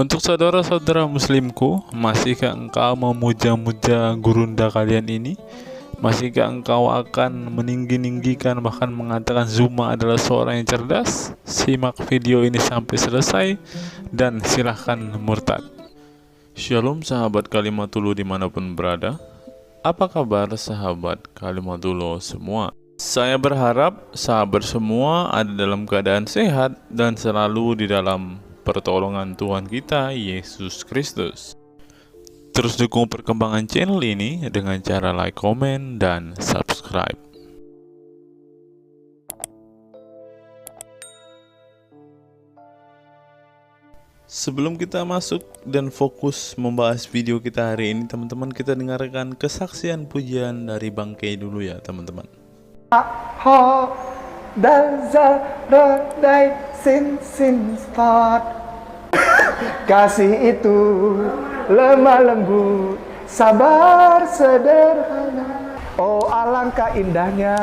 Untuk saudara-saudara muslimku, masihkah engkau memuja-muja gurunda kalian ini? Masihkah engkau akan meninggi-ninggikan bahkan mengatakan Zuma adalah seorang yang cerdas? Simak video ini sampai selesai dan silahkan murtad. Shalom sahabat Kalimatullah dimanapun berada. Apa kabar sahabat Kalimatullah semua? Saya berharap sahabat semua ada dalam keadaan sehat dan selalu di dalam pertolongan Tuhan kita Yesus Kristus. Terus dukung perkembangan channel ini dengan cara like, komen, dan subscribe. Sebelum kita masuk dan fokus membahas video kita hari ini, teman-teman, kita dengarkan kesaksian pujian dari Bang Kay dulu ya, teman-teman. Kasih itu lemah lembut, sabar sederhana. Oh alangkah indahnya,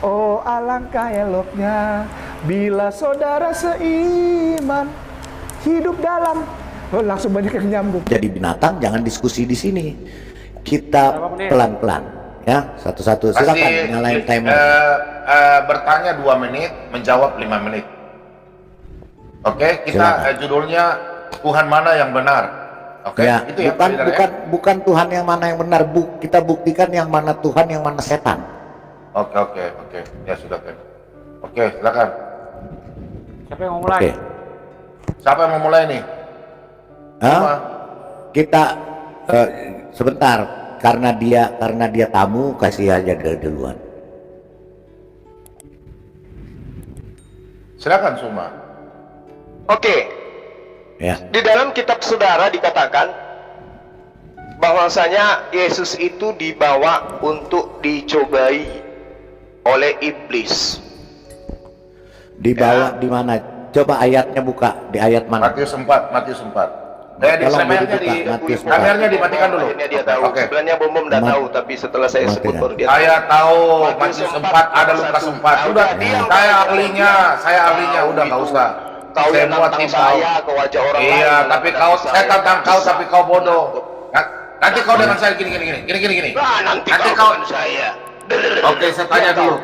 oh alangkah eloknya, bila saudara seiman hidup dalam. Oh, langsung banyak yang nyambung. Jadi binatang jangan diskusi di sini. Kita pelan-pelan ya, satu-satu. Silakan nyalain timer. Bertanya 2 menit, menjawab 5 menit. Oke, kita judulnya Tuhan mana yang benar. Oke, ya, itu ya, bukan Tuhan yang mana yang benar, kita buktikan yang mana Tuhan yang mana setan. Oke. Ya sudah kan. Oke, silakan. Siapa yang mau mulai? Oke. Siapa yang mau mulai nih? Kita sebentar, karena dia tamu, kasih aja duluan. Silakan Suma. Oke, Ya. di dalam kitab saudara dikatakan bahwasanya Yesus itu dibawa untuk dicobai oleh iblis. Dibawa di mana? Coba ayatnya buka, di ayat mana? Matius 4. Kameranya dimatikan dulu. Akhirnya dia tahu. Oke. Sebenarnya Bom tidak tahu, tapi setelah saya sebut baru dia tahu. Saya tahu Matius 4 ada Lukas 4. Sudah, saya ahlinya, udah nggak usah. Kau Saya yang buat tentang info. saya ke wajah orang lain. Iya, tapi saya tantang kau, tapi kau bodoh. Nanti kau dengan saya gini. Nah, nanti kau dengan saya. Oke, saya tanya dulu.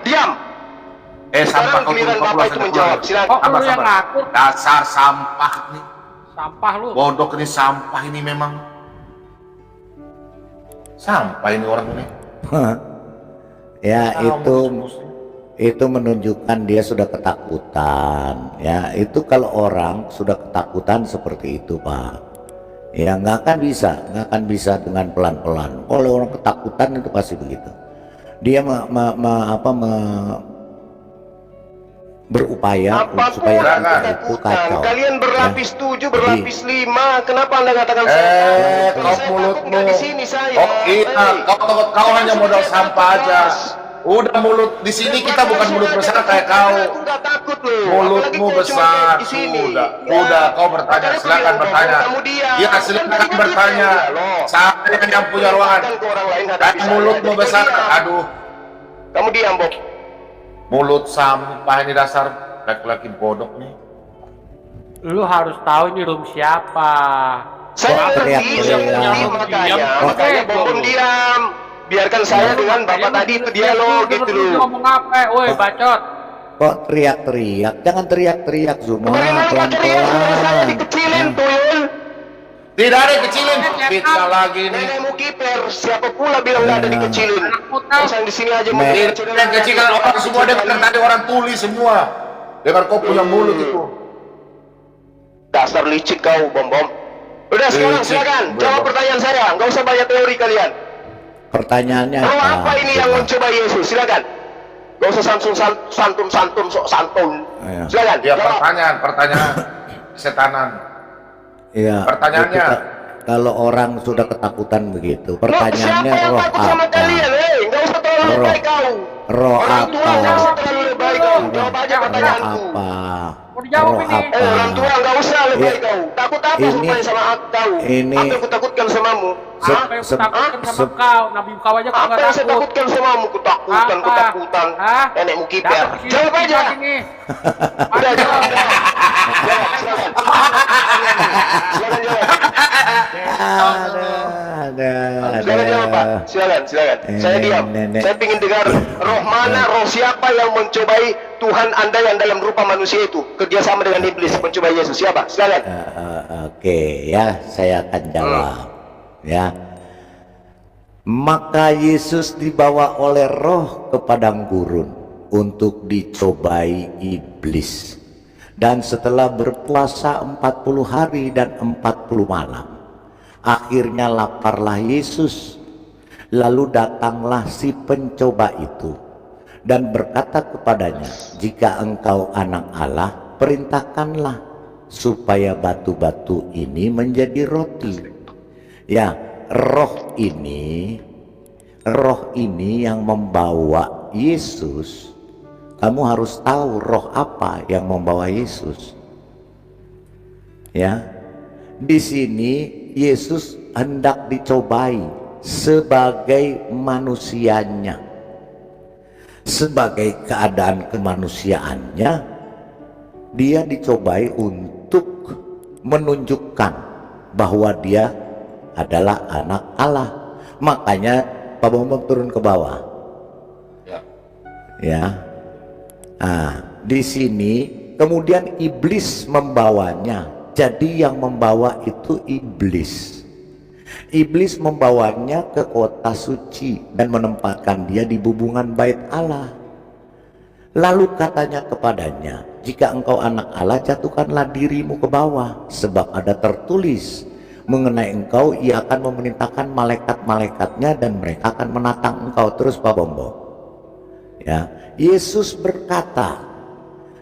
Diam. Sampah kau giliran Bapak itu menjawab. Silakan. Lu yang ngatur. Dasar sampah nih. Sampah lu. Bodoh ini, sampah ini memang. Sampah ini orang ini. Ya, itu menunjukkan dia sudah ketakutan. Ya, itu kalau orang sudah ketakutan seperti itu, Pak, ya nggak akan bisa dengan pelan-pelan. Kalau orang ketakutan itu pasti begitu. Dia berupaya supaya kita itu kacau. Kalian berlapis ya. 7, berlapis 5. Kenapa Anda katakan saya? Kau mulutmu. Di sini saya. Oh iya, kau hanya modal sampah aja. Udah mulut di sini kita bukan mulut besar kayak kau. Aku nggak takut loh. Mulutmu besar. Udah kau bertanya, silakan bertanya. Iya, silakan bertanya. Saya yang punya ruangan. Mulutmu besar. Aduh. Kamu diam, Bob. Mulut sampah ini, dasar laki-laki bodoh nih. Lu harus tahu ini room siapa. Saya teriak, ngerti, saya ngerti, makanya Bom diam. Biarkan saya dengan Bapak tadi itu dialog gitu loh. Ngomong apa? Woi, bacot. Kok teriak-teriak? Jangan teriak-teriak, Zuma. Bagaimana saya dikecilin, tuyul? Tidak ada yang kecilin. Fitnah lagi nih. Nenekmu kiper, siapa pula bilang nggak ada dikecilin? Pasang di sini aja mau dikecilin. Yang kecilin orang semua dengar, tadi orang tuli semua. Dengar kau punya mulut itu. Dasar licik kau, Bom. Udah sekarang silakan jawab pertanyaan saya. Nggak usah banyak teori kalian. Pertanyaannya Apa ini yang mencoba Yesus? Silakan. Nggak usah santun sok santun. Iya. Silakan. Ya, Jawab. pertanyaan setanan. Iya. Pertanyaannya. Kalau orang sudah ketakutan begitu, pertanyaannya siapa yang roh takut sama apa? kalian? Nggak usah terlalu lebay kau. Roh Orang tua apa? nggak usah terlalu lebay kau. Jawab aja Roh pertanyaanku. apa? Mau dijawab Roh ini. apa? Orang tua nggak usah lebay Iya. kau. Takut apa Ini- supaya sama kau? ini- Apa yang kutakutkan samamu? Apa yang kutakutkan sama kau? Nabi kau aja kau Apa nggak yang saya takut. takutkan samamu? Kutakutan. Hah? Nenekmu kiper. Dapat sini Jawab aja. lagi nih. Udah jawab. Jawab, silakan. Silakan jawab. Silakan jawab, Pak. Silakan. Saya diam. Saya ingin dengar roh mana, roh siapa yang mencobai Tuhan Anda yang dalam rupa manusia itu kerjasama dengan iblis mencobai Yesus? Siapa? Silakan. Oke, ya, saya akan jawab. Ya. Maka Yesus dibawa oleh roh ke padang gurun untuk dicobai iblis. Dan setelah berpuasa 40 hari dan 40 malam, akhirnya laparlah Yesus. Lalu datanglah si pencoba itu dan berkata kepadanya, jika engkau anak Allah, perintahkanlah supaya batu-batu ini menjadi roti. Ya, roh ini yang membawa Yesus. Kamu harus tahu roh apa yang membawa Yesus. Ya, di sini Yesus hendak dicobai sebagai manusianya, sebagai keadaan kemanusiaannya. Dia dicobai untuk menunjukkan bahwa dia adalah anak Allah. Makanya Pak Bambang turun ke bawah. Ya. Nah, di sini kemudian iblis membawanya. Jadi yang membawa itu iblis. Iblis membawanya ke kota suci dan menempatkan dia di bubungan bait Allah. Lalu katanya kepadanya, jika engkau anak Allah, jatuhkanlah dirimu ke bawah, sebab ada tertulis mengenai engkau, ia akan memerintahkan malaikat-malaikatnya dan mereka akan menatang engkau. Terus Pak Bombo. Ya, Yesus berkata,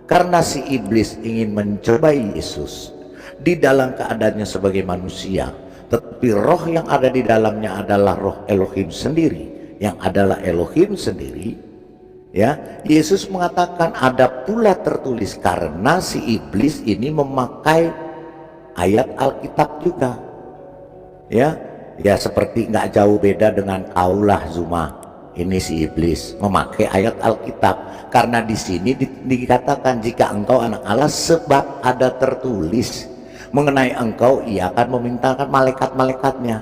karena si iblis ingin mencobai Yesus di dalam keadaannya sebagai manusia, tetapi roh yang ada di dalamnya adalah roh Elohim sendiri, yang adalah Elohim sendiri. Ya, Yesus mengatakan ada pula tertulis, karena si iblis ini memakai ayat Alkitab juga. Ya, seperti nggak jauh beda dengan kaulah Zuma. Ini si iblis memakai ayat Alkitab, karena di sini dikatakan jika engkau anak Allah, sebab ada tertulis mengenai engkau, ia akan memintakan malaikat-malaikatnya.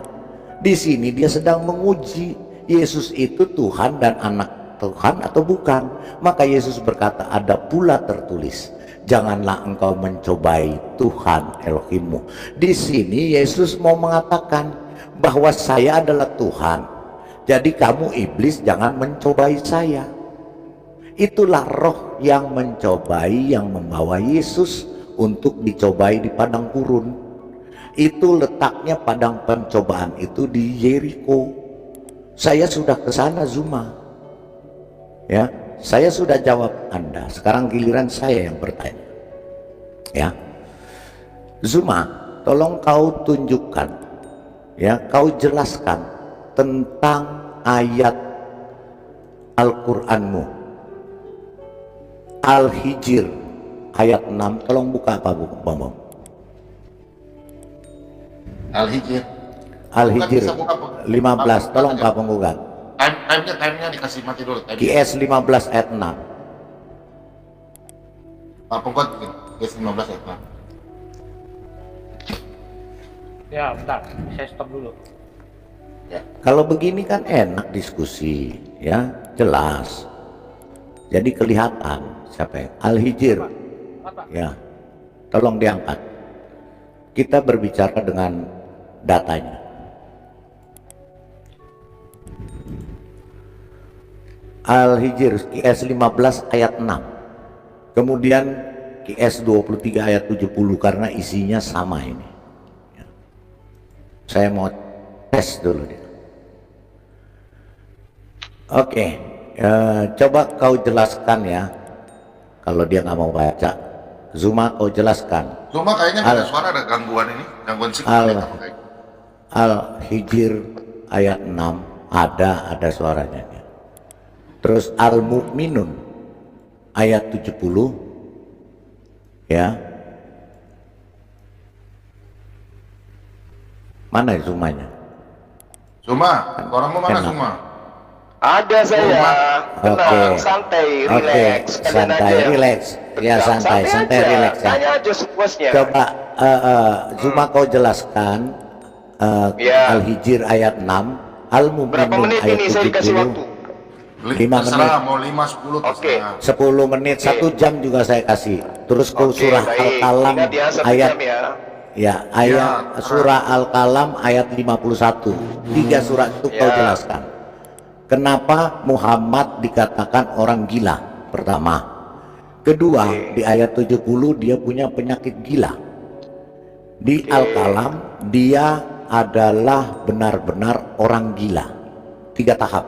Di sini dia sedang menguji Yesus itu Tuhan dan anak Tuhan atau bukan. Maka Yesus berkata, ada pula tertulis, janganlah engkau mencobai Tuhan Elohimmu. Di sini Yesus mau mengatakan bahwa saya adalah Tuhan. Jadi kamu iblis jangan mencobai saya. Itulah roh yang mencobai, yang membawa Yesus untuk dicobai di padang gurun. Itu letaknya padang pencobaan itu di Yeriko. Saya sudah ke sana Zuma. Ya, saya sudah jawab Anda. Sekarang giliran saya yang bertanya. Ya. Zuma, tolong kau tunjukkan. Ya, kau jelaskan tentang ayat Al-Qur'anmu. Al-Hijr ayat 6, tolong buka Pak Bambang. Al-Hijr 15, tolong Pak penggugat. Time-nya dikasih mati dulu. QS 15 ayat 6. Pak penggugat, QS 15 ayat 6. Ya, bentar. Saya stop dulu. Ya. Kalau begini kan enak diskusi, ya, jelas. Jadi kelihatan siapa yang Al-Hijr. Ya, tolong diangkat. Kita berbicara dengan datanya. Al-Hijr QS 15 ayat 6. Kemudian QS 23 ayat 70, karena isinya sama ini. Ya. Saya mau tes dulu dia. Oke, coba kau jelaskan ya. Kalau dia nggak mau baca, Zuma kau jelaskan. Zuma kayaknya ada suara, ada gangguan ini, gangguan signal. Al-Hijr ayat 6 ada suaranya. Terus Al-Mu'minun ayat 70, ya. Mana Zumanya? Zuma, orangmu mana Zuma? Ada saya. Oke. Tenang, santai, Oke, relax. Kalian santai, aja. relax. Ya santai, santai, aja. relax ya. Tanya aja sepuasnya. Coba Zuma kau jelaskan Ya. Al-Hijr ayat 6, Berapa Al-Mu'minun menit ayat ini saya dikasih 70. waktu? 5 Terserah, menit. mau 5, 10 Oke. terserah. 10 menit, 1 jam juga saya kasih. Terus kau Oke, surah baik. Al-Qalam Ingat ya, 1 ayat jam ya. ya, ayat surah Al-Qalam ayat 51. 3 surah itu kau Ya. jelaskan. Kenapa Muhammad dikatakan orang gila? Pertama. Kedua, di ayat 70 dia punya penyakit gila. Di Al-Qalam dia adalah benar-benar orang gila. 3 tahap.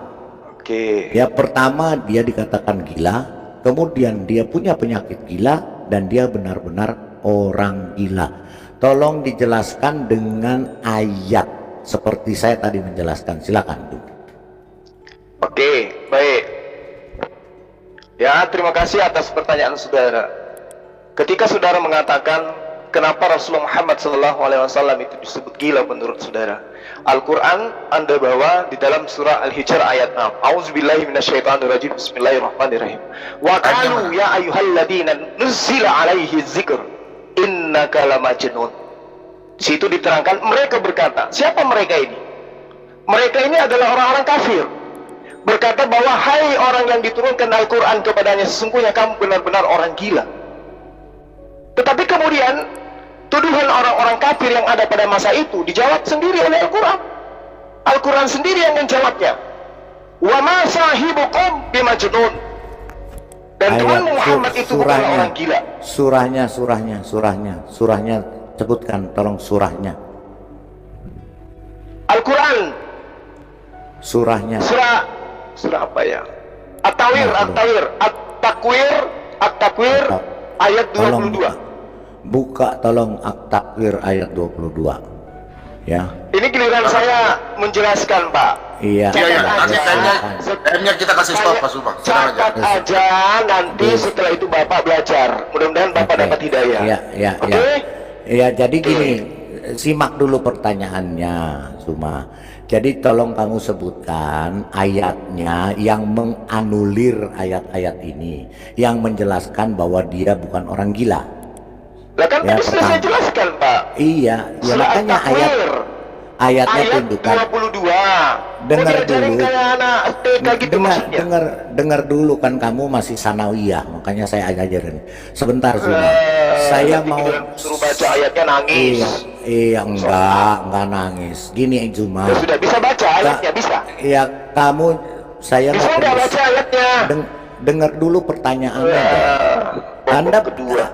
Oke. Ya, pertama dia dikatakan gila, kemudian dia punya penyakit gila, dan dia benar-benar orang gila. Tolong dijelaskan dengan ayat seperti saya tadi menjelaskan. Silakan. Oke, baik. Ya, terima kasih atas pertanyaan saudara. Ketika saudara mengatakan kenapa Rasulullah Muhammad SAW itu disebut gila menurut saudara, Al-Quran Anda bawa di dalam surah Al-Hijr ayat 6. A'udzubillahi minasyaitonirrajim. Bismillahirrahmanirrahim. Wa qalu ya ayyuhalladzina nuzzila alaihi dzikr innaka lamajnun. Di situ diterangkan mereka berkata, siapa mereka ini? Mereka ini adalah orang-orang kafir. Berkata bahwa hai orang yang diturunkan Al-Quran kepadanya, sesungguhnya kamu benar-benar orang gila. Tetapi kemudian tuduhan orang-orang kafir yang ada pada masa itu dijawab sendiri oleh Al-Quran. Al-Quran sendiri yang menjawabnya. Wa ma sahibukum bimajnun. Dan Tuhan Muhammad itu bukan orang gila. Surahnya sebutkan, tolong surahnya. Al-Quran. Surahnya. Surah apa ya? At-Takwir ayat 22. Buka tolong At-Takwir ayat 22. Ya. Ini giliran saya menjelaskan, Pak. Iya. Iya, nanti Catat time-nya kita kasih stop, Pak Subang. Silakan aja. Catat aja, nanti setelah itu Bapak belajar. Mudah-mudahan Bapak Oke. dapat hidayah. Iya. Oke? Iya, jadi gini, simak dulu pertanyaannya, Suma. Jadi tolong kamu sebutkan ayatnya yang menganulir ayat-ayat ini, yang menjelaskan bahwa dia bukan orang gila. Lah kan Ya, tadi sudah saya jelaskan, Pak. Iya, ya Surah makanya At-Takwir, ayatnya ayat tunjukkan. 22. Dengar Kok diajarin dulu. kayak anak TK gitu maksudnya? dengar dulu, kan kamu masih sanawiyah, makanya saya ajarin. Sebentar, Suma. Saya nanti mau giliran suruh baca ayatnya nangis. Iya, enggak nangis. Gini, Juma. Ya sudah bisa baca ayatnya, bisa. Iya, saya Bisa mau nggak baca ayatnya? dengar dulu pertanyaannya. Anda kedua.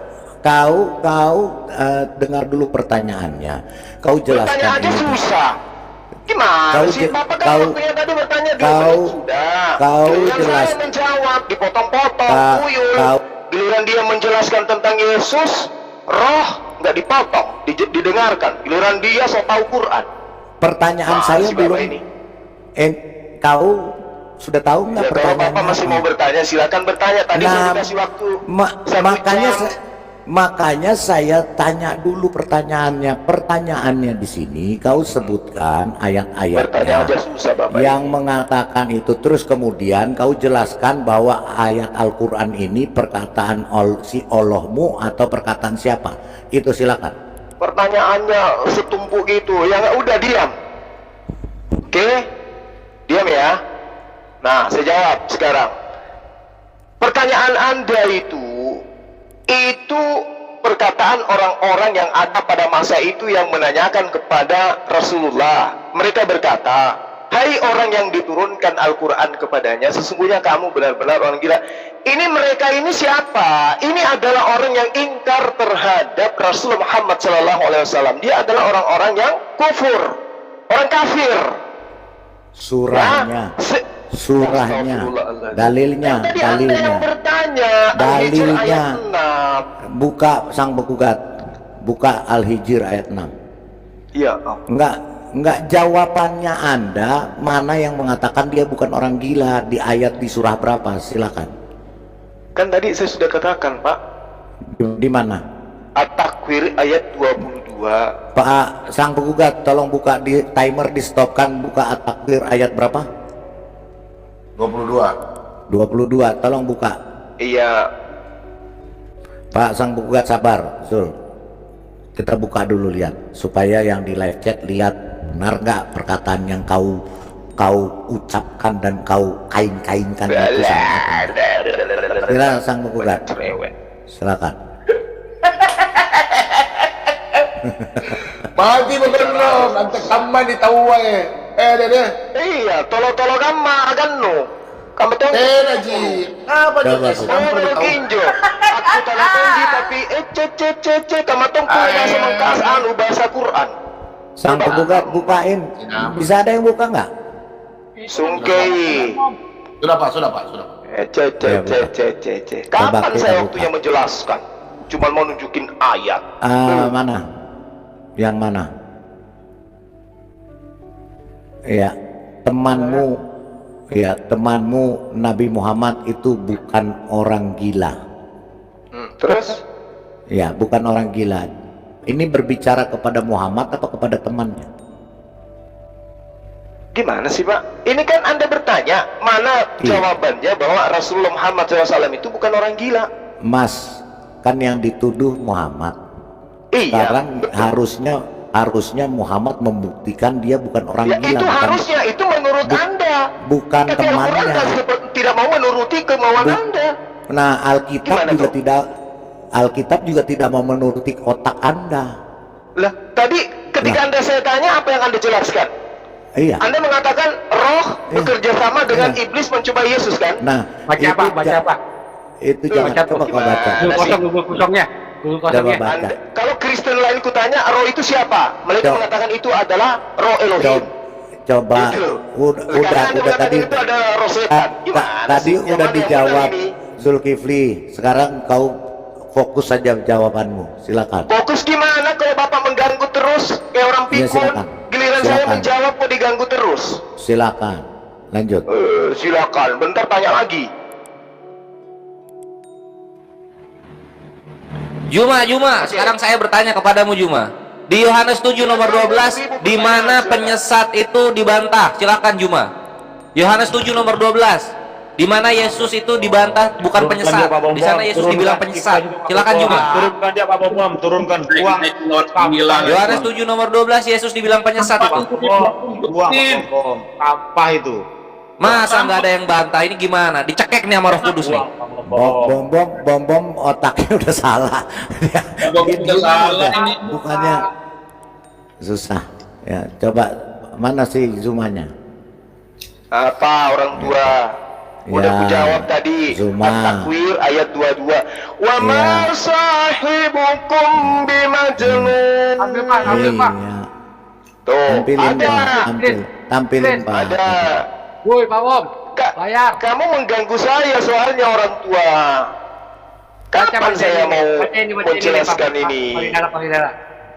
Kau dengar dulu pertanyaannya. Kau jelaskan Bertanya aja ini. susah. Gimana Kau sih? je- Bapak kan kau- waktunya tadi bertanya 2 kau- menit sudah. kau Giliran jelas- saya menjawab, dipotong-potong, kuyul. kau- Giliran dia menjelaskan tentang Yesus, roh nggak dipotong, didengarkan. Giliran dia so tahu Quran. Pertanyaan Wah, saya si Bapak belum. ini. Kau sudah tahu nggak Ya, kalau pertanyaannya? Bapak masih mau bertanya, silakan bertanya. Tadi saya Nah, dikasih waktu 1 makanya jam. makanya saya tanya dulu pertanyaannya. Pertanyaannya di sini kau sebutkan Bertanya ayat-ayatnya aja susah, Bapak. yang mengatakan itu, terus kemudian kau jelaskan bahwa ayat Al-Quran ini perkataan si Allahmu atau perkataan siapa. Itu silakan. Pertanyaannya setumpuk gitu, ya nggak, udah diam. Oke, diam ya. Nah, saya jawab sekarang. Pertanyaan Anda itu perkataan orang-orang yang ada pada masa itu yang menanyakan kepada Rasulullah. Mereka berkata, hai orang yang diturunkan Al-Quran kepadanya, sesungguhnya kamu benar-benar orang gila. Ini mereka ini siapa? Ini adalah orang yang ingkar terhadap Rasulullah Muhammad SAW. Dia adalah orang-orang yang kufur, orang kafir. Surahnya, Ya, surahnya, dalilnya, Tadi Anda yang bertanya, Al-Hijr dalilnya. ayat 6. Buka sang penggugat, buka Al-Hijr ayat 6. Iya. Enggak, jawabannya Anda mana yang mengatakan dia bukan orang gila di ayat di surah berapa? Silakan. Kan tadi saya sudah katakan, Pak. Di mana? At-Takwir ayat 22. Pak sang penggugat, tolong buka di timer, di stopkan, buka At-Takwir ayat berapa? 22, tolong buka. Iya. Pak Sang Penggugat sabar, Zul. Kita buka dulu lihat supaya yang di live chat lihat benar nggak perkataan yang kau ucapkan dan kau kain-kainkan itu sama apa. Silakan Sang Penggugat. Silakan. Mati beneran, ante kamma di tahu deh. Iya, tolo-tolo gamma aganno. Kamu tahu? Ji. Apa Coba, jadi? Oh, kinjo. Aku tanah tinggi tapi kamu tahu bahasa mengkas bahasa Quran. Sang Penggugat bukain. Bisa ada yang buka nggak? Sungkei. Sudah Pak. Kapan kita saya buka. waktunya menjelaskan? Cuma mau nunjukin ayat. Mana? Yang mana? Ya, temanmu Nabi Muhammad itu bukan orang gila. Terus? Ya, bukan orang gila. Ini berbicara kepada Muhammad atau kepada temannya? Gimana sih Pak? Ini kan Anda bertanya, mana jawabannya bahwa Rasulullah Muhammad SAW itu bukan orang gila? Mas, kan yang dituduh Muhammad. Iya. Sekarang harusnya Muhammad membuktikan dia bukan orang Ya gila. itu harusnya, itu menurut Anda. Bukan Tapi Al-Quran temannya. tidak mau menuruti kemauan Anda. Nah, Alkitab Gimana juga tuh? Alkitab tidak mau menuruti otak Anda. Lah, tadi ketika Anda saya tanya, apa yang Anda jelaskan? Iya. Anda mengatakan roh bekerja sama dengan iblis mencoba Yesus kan? Nah, Baca apa? Itu jangan coba kau baca. Google kosongnya. Coba baca. Kalau Kristen lain kutanya, roh itu siapa? Mereka mengatakan itu adalah roh Elohim. Coba, Gitu. udah tadi itu ada roh setan. Gimana tadi sih? Yang udah mana yang dijawab benar ini? Zulkifli. Sekarang kau fokus saja jawabanmu. Silakan. Fokus gimana kalau Bapak mengganggu terus kayak orang Iya, pikun? silakan. Giliran saya Silakan. menjawab kok diganggu terus. Silakan. Lanjut. Silakan, bentar tanya lagi. Juma, sekarang saya bertanya kepadamu Juma. Di Yohanes 7 nomor 12, di mana penyesat itu dibantah? Silakan Juma. Yohanes 7 nomor 12, di mana Yesus itu dibantah bukan penyesat. Di sana Yesus dibilang penyesat. Silakan Juma. Turunkan dia Pak Bom, turunkan uang. Yohanes 7 nomor 12, Yesus dibilang penyesat itu. Uang Pak Bom, sampah itu. Masa nggak ada yang bantah? Ini gimana? Dicekek nih sama Roh Kudus nih. Bom otaknya udah salah. Udah salah ini. Bukannya susah. Ya, coba mana sih Zumanya? Apa orang tua? Udah Ya, ku jawab tadi. Zuma. At-Takwir ayat 22. Wa ma Ya. sahibukum bimajnun. Ambil Pak. Iya. Tuh, Tampilin ada. Pak, tampilin Pak. Ada. Woi Pak Bom, bayar. Kamu mengganggu saya soalnya orang tua. Kapan saya mau menjelaskan ini?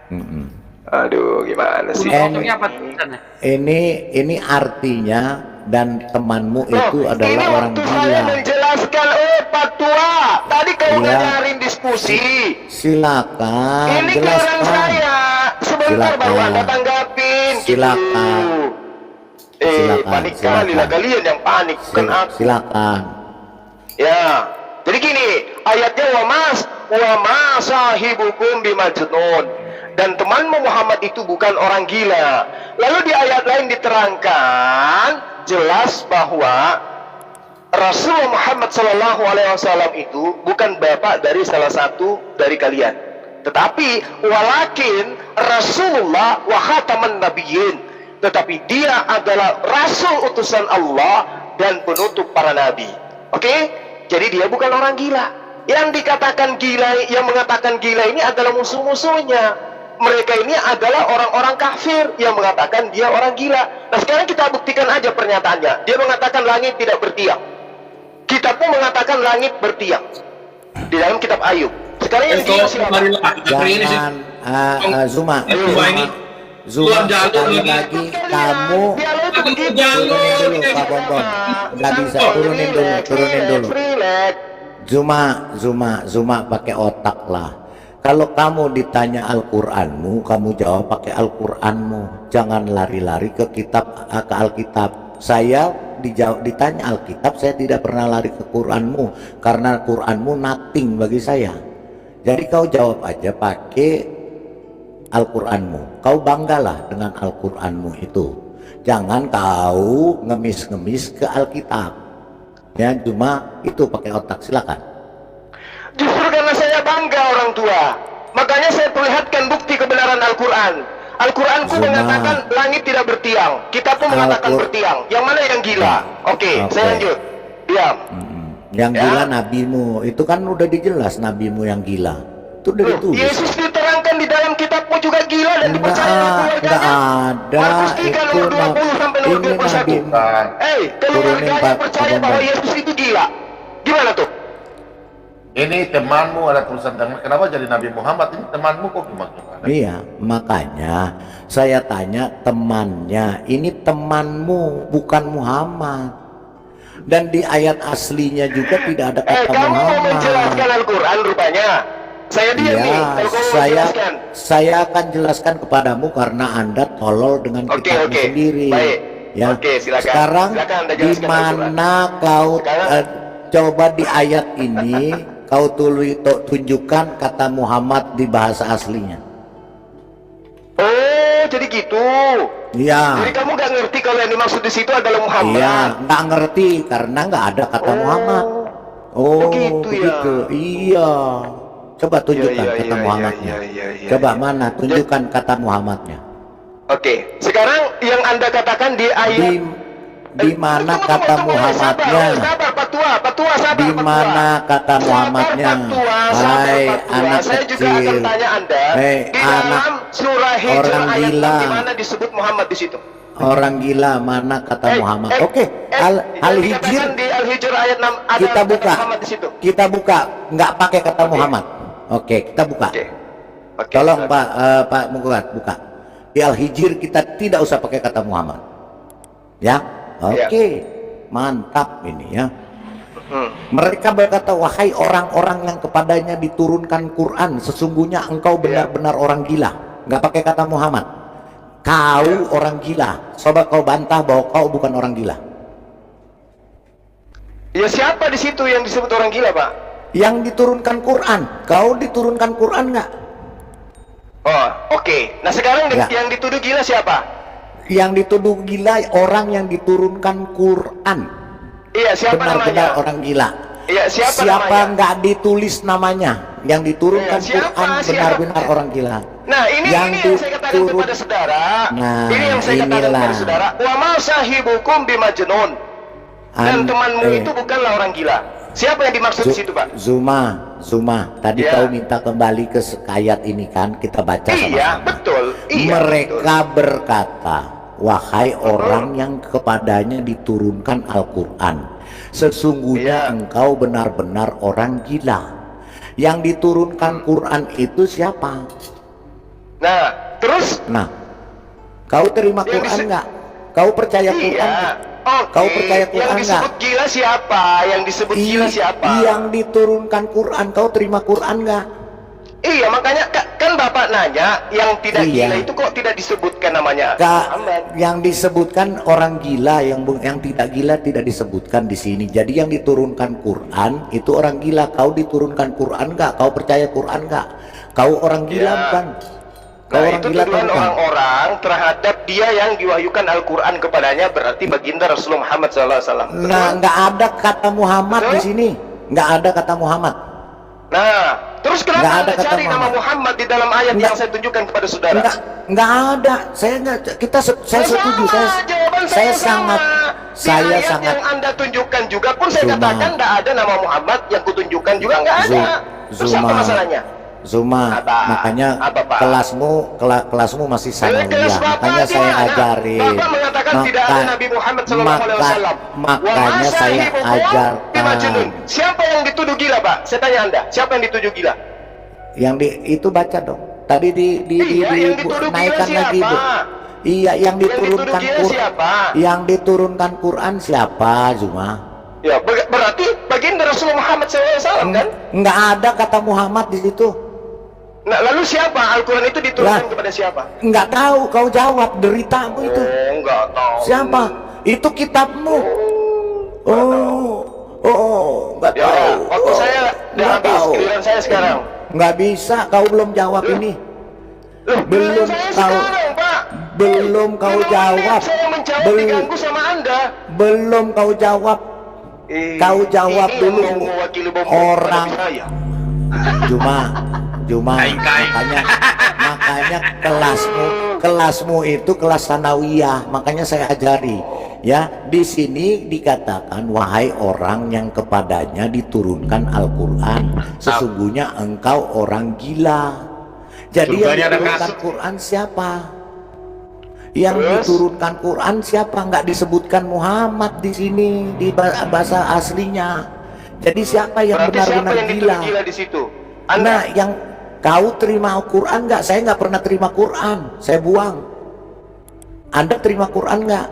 Mm-mm. Aduh, gimana sih? Kosongnya apa tulisannya? Ini artinya dan temanmu itu Loh, adalah ini orang waktu saya gila. menjelaskan, Pak Tua. Tadi kau Iya. dengerin diskusi. Silakan Ini giliran jelaskan. saya. Sebentar Silakan. baru Anda tanggapin. Silakan. Gitu. Silakan, Panik kali lah kalian yang panik, bukan aku. Silakan. Ya. Jadi gini, ayatnya wa ma sahibukum bimajnun. Dan temanmu Muhammad itu bukan orang gila. Lalu di ayat lain diterangkan jelas bahwa Rasulullah Muhammad SAW itu bukan bapak dari salah satu dari kalian, tetapi walakin Rasulullah wa khataman nabiyyin, tetapi dia adalah Rasul utusan Allah dan penutup para nabi. Oke? Jadi dia bukan orang gila. Yang dikatakan gila, yang mengatakan gila ini adalah musuh-musuhnya. Mereka ini adalah orang-orang kafir yang mengatakan dia orang gila. Nah sekarang kita buktikan aja pernyataannya. Dia mengatakan langit tidak bertiak. Kitabmu mengatakan langit bertiak. Di dalam kitab Ayub. Sekarang yang dia siapa? Jangan Zuma. Zuma sekali lagi kamu turunin dulu Pak Bonbon. Nggak bisa, turunin dulu. Zuma pakai otak lah. Kalau kamu ditanya Al-Qur'anmu, kamu jawab pakai Al-Qur'anmu. Jangan lari-lari ke kitab, ke Alkitab. Saya ditanya Alkitab, saya tidak pernah lari ke Quranmu karena Quranmu nothing bagi saya. Jadi kau jawab aja pakai Al-Quranmu. Kau banggalah dengan Al-Quranmu itu. Jangan kau ngemis-ngemis ke Alkitab. Ya, cuma itu pakai otak, silakan. Justru karena saya bangga orang tua, makanya saya perlihatkan bukti kebenaran Al-Quran. Al-Quranku mengatakan langit tidak bertiang, kita pun mengatakan bertiang. Yang mana yang gila? Oke, saya lanjut. Diam. Yang gila nabimu, itu kan udah dijelas nabimu yang gila. Itu udah ditulis. Yesus diterangkan di dalam kitabmu juga gila dan dipercaya Enggak ada itu ini nabimu. Keluarganya percaya bahwa Yesus itu gila. Gimana tuh? Ini temanmu ada tulisan tangan. Kenapa jadi Nabi Muhammad? Ini temanmu kok gimana? Iya, makanya saya tanya temannya. Ini temanmu, bukan Muhammad. Dan di ayat aslinya juga tidak ada kata kamu Muhammad. mau menjelaskan Al-Quran rupanya. Saya diam nih. Kalau kamu menjelaskan. Saya akan jelaskan kepadamu karena Anda tolol dengan kitabmu sendiri. Baik. Ya. Silakan. Sekarang Silakan di mana kau coba di ayat ini kau tunjukkan kata Muhammad di bahasa aslinya. Oh, jadi gitu. Iya. Jadi kamu nggak ngerti kalau yang dimaksud di situ adalah Muhammad. Iya, nggak ngerti karena nggak ada kata Muhammad. Oh, begitu. Iya. Coba tunjukkan kata Muhammadnya. Coba mana? Tunjukkan kata Muhammadnya. Oke. Sekarang yang Anda katakan di ayat di mana kata Muhammadnya? Di mana kata Muhammadnya? Hai anak kecil, hei anak orang gila. Di mana disebut Muhammad di situ? Orang gila, mana kata Muhammad? Oke, Al-Hijr. Di Al-Hijr ayat 6 ada kita buka. Muhammad di situ. Kita buka, nggak pakai kata Muhammad. Oke, kita buka. Tolong Pak Mukulat buka. Di Al-Hijr kita tidak usah pakai kata Muhammad. Ya. Oke, mantap ini ya. Mereka berkata, wahai orang-orang yang kepadanya diturunkan Quran, sesungguhnya engkau benar-benar orang gila. Nggak pakai kata Muhammad. Kau orang gila. Coba kau bantah bahwa kau bukan orang gila. Ya siapa di situ yang disebut orang gila, Pak? Yang diturunkan Quran. Kau diturunkan Quran nggak? Oh, oke. Nah sekarang yang dituduh gila siapa? Yang dituduh gila orang yang diturunkan Quran. Iya, siapa benar-benar namanya? orang gila. Iya, siapa nggak ditulis namanya? Yang diturunkan Quran benar-benar orang gila. Nah, ini yang saya katakan kepada saudara. Nah, ini yang saya katakan kepada saudara. Wa ma sahibukum bimajnun. Dan temanmu itu bukanlah orang gila. Siapa yang dimaksud di situ, Pak? Zuma, tadi kau minta kembali ke ayat ini kan, kita baca sama-sama. Iya, betul. Mereka berkata, wahai orang yang kepadanya diturunkan Al-Quran, sesungguhnya engkau benar-benar orang gila. Yang diturunkan Quran itu siapa? Nah, terus? Nah, kau terima Quran nggak? Kau percaya Quran nggak? Kau percaya Quran nggak? Yang disebut gila siapa? Yang disebut gila siapa? Yang diturunkan Quran, kau terima Quran nggak? Iya, makanya kan Bapak nanya, yang tidak gila itu kok tidak disebutkan namanya? Yang disebutkan orang gila, yang tidak gila tidak disebutkan di sini. Jadi yang diturunkan Quran itu orang gila. Kau diturunkan Quran nggak? Kau percaya Quran nggak? Kau orang gila bukan? Kau orang itu gila tuduhan bukan? orang-orang terhadap dia yang diwahyukan Al-Quran kepadanya, berarti baginda Rasulullah Muhammad SAW. Nah, nggak ada kata Muhammad di sini. Nggak ada kata Muhammad. Nah, terus kenapa Anda cari nama Muhammad di dalam ayat yang saya tunjukkan kepada saudara? Nggak ada. Saya setuju. Saya sangat yang Anda tunjukkan juga pun saya katakan nggak ada nama Muhammad, yang kutunjukkan juga nggak ada. Terus apa masalahnya? Zuma, makanya kelasmu masih sama dia. Makanya saya ajarin. Bapak mengatakan tidak ada Nabi Muhammad SAW. Makanya saya ajarkan. Siapa yang dituduh gila, Pak? Saya tanya Anda, siapa yang dituduh gila? Itu baca dong. Tadi naikkan lagi, Bu. Iya, yang diturunkan Quran. Yang diturunkan Quran siapa, Zuma? Ya, berarti baginda Rasulullah Muhammad SAW kan? Nggak ada kata Muhammad di situ. Nah, lalu siapa? Al-Quran itu diturunkan kepada siapa? Nggak tahu, kau jawab, deritamu itu. Oh, nggak tahu. Siapa? Itu kitabmu. Nggak Ya, tahu. waktu saya udah Nggak habis, tahu. giliran saya sekarang. Nggak bisa, kau belum jawab ini. Loh, Belum giliran saya kau- sekarang, Pak. Belum kau 5 menit jawab. saya menjawab Belum. diganggu sama Anda. Belum kau jawab. Kau jawab ini dulu. yang mau mewakili bom Orang. pada saya. Juma, makanya kelasmu itu kelas sanawiyah, makanya saya ajari. Ya, di sini dikatakan wahai orang yang kepadanya diturunkan Al-Qur'an, sesungguhnya engkau orang gila. Jadi yang Surganya ada diturunkan kasut. Quran siapa? Yang Terus? diturunkan Quran siapa? Nggak disebutkan Muhammad di sini di bahasa aslinya. Jadi siapa yang Berarti siapa benar-benar yang gila? dituduh gila di situ? Nah, Anda. yang kau terima Al-Quran nggak? Saya nggak pernah terima Quran, saya buang. Anda terima Quran nggak?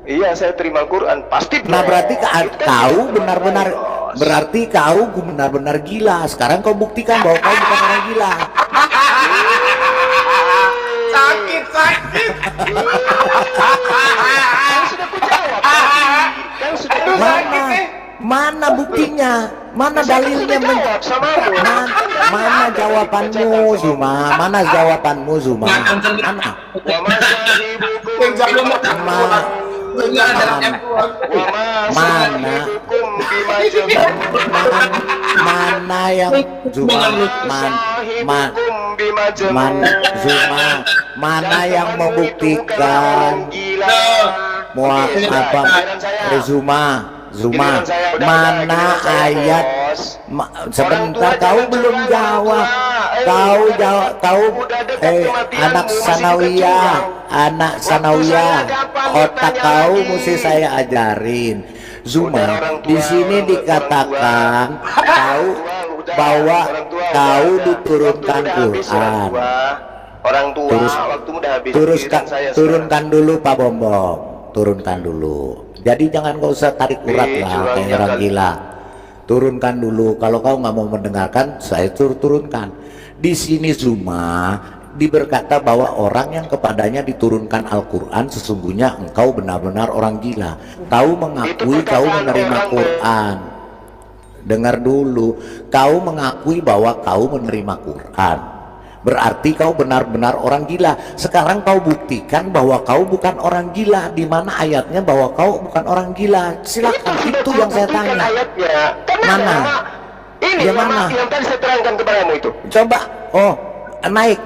Iya, saya terima Quran. Pasti. Nah, berarti Itu kan kau tidak benar-benar, bos. berarti kau benar-benar gila. Sekarang kau buktikan bahwa kau bukan orang gila. Sakit. Kan sudah kujawab tadi. Kan sudah Mana buktinya? Mana dalilnya? jawab samamu. Mana jawabanmu, Zuma? Mana jawabanmu, Zuma? Mana? Wa ma sahibukum Mana? Mana yang Zuma? Mana yang membuktikan apa? Zuma, mana ayat? Sebentar, kau belum jawab. Kau anak sanawiyah, otak kau mesti saya ajarin. Zuma, di sini dikatakan bahwa kau diturunkan Quran. Orang tua, Terus, waktumu udah habis. Giliran saya turunkan dulu Pak Bombong, turunkan dulu. Jadi jangan kau usah tarik urat Ih, lah curangnya kayak orang kali. gila. Turunkan dulu. Kalau kau nggak mau mendengarkan, saya turunkan. Di sini Zuma berkata bahwa orang yang kepadanya diturunkan Al-Quran sesungguhnya engkau benar-benar orang gila. Kau mengakui kau menerima Quran. Dengar dulu, kau mengakui bahwa kau menerima Quran. Berarti kau benar-benar orang gila. Sekarang kau buktikan bahwa kau bukan orang gila. Di mana ayatnya bahwa kau bukan orang gila? Silakan, itu yang saya tanya. Ayatnya. Mana? Ini Yang mana? yang tadi saya terangkan kepadamu itu. Coba, naik.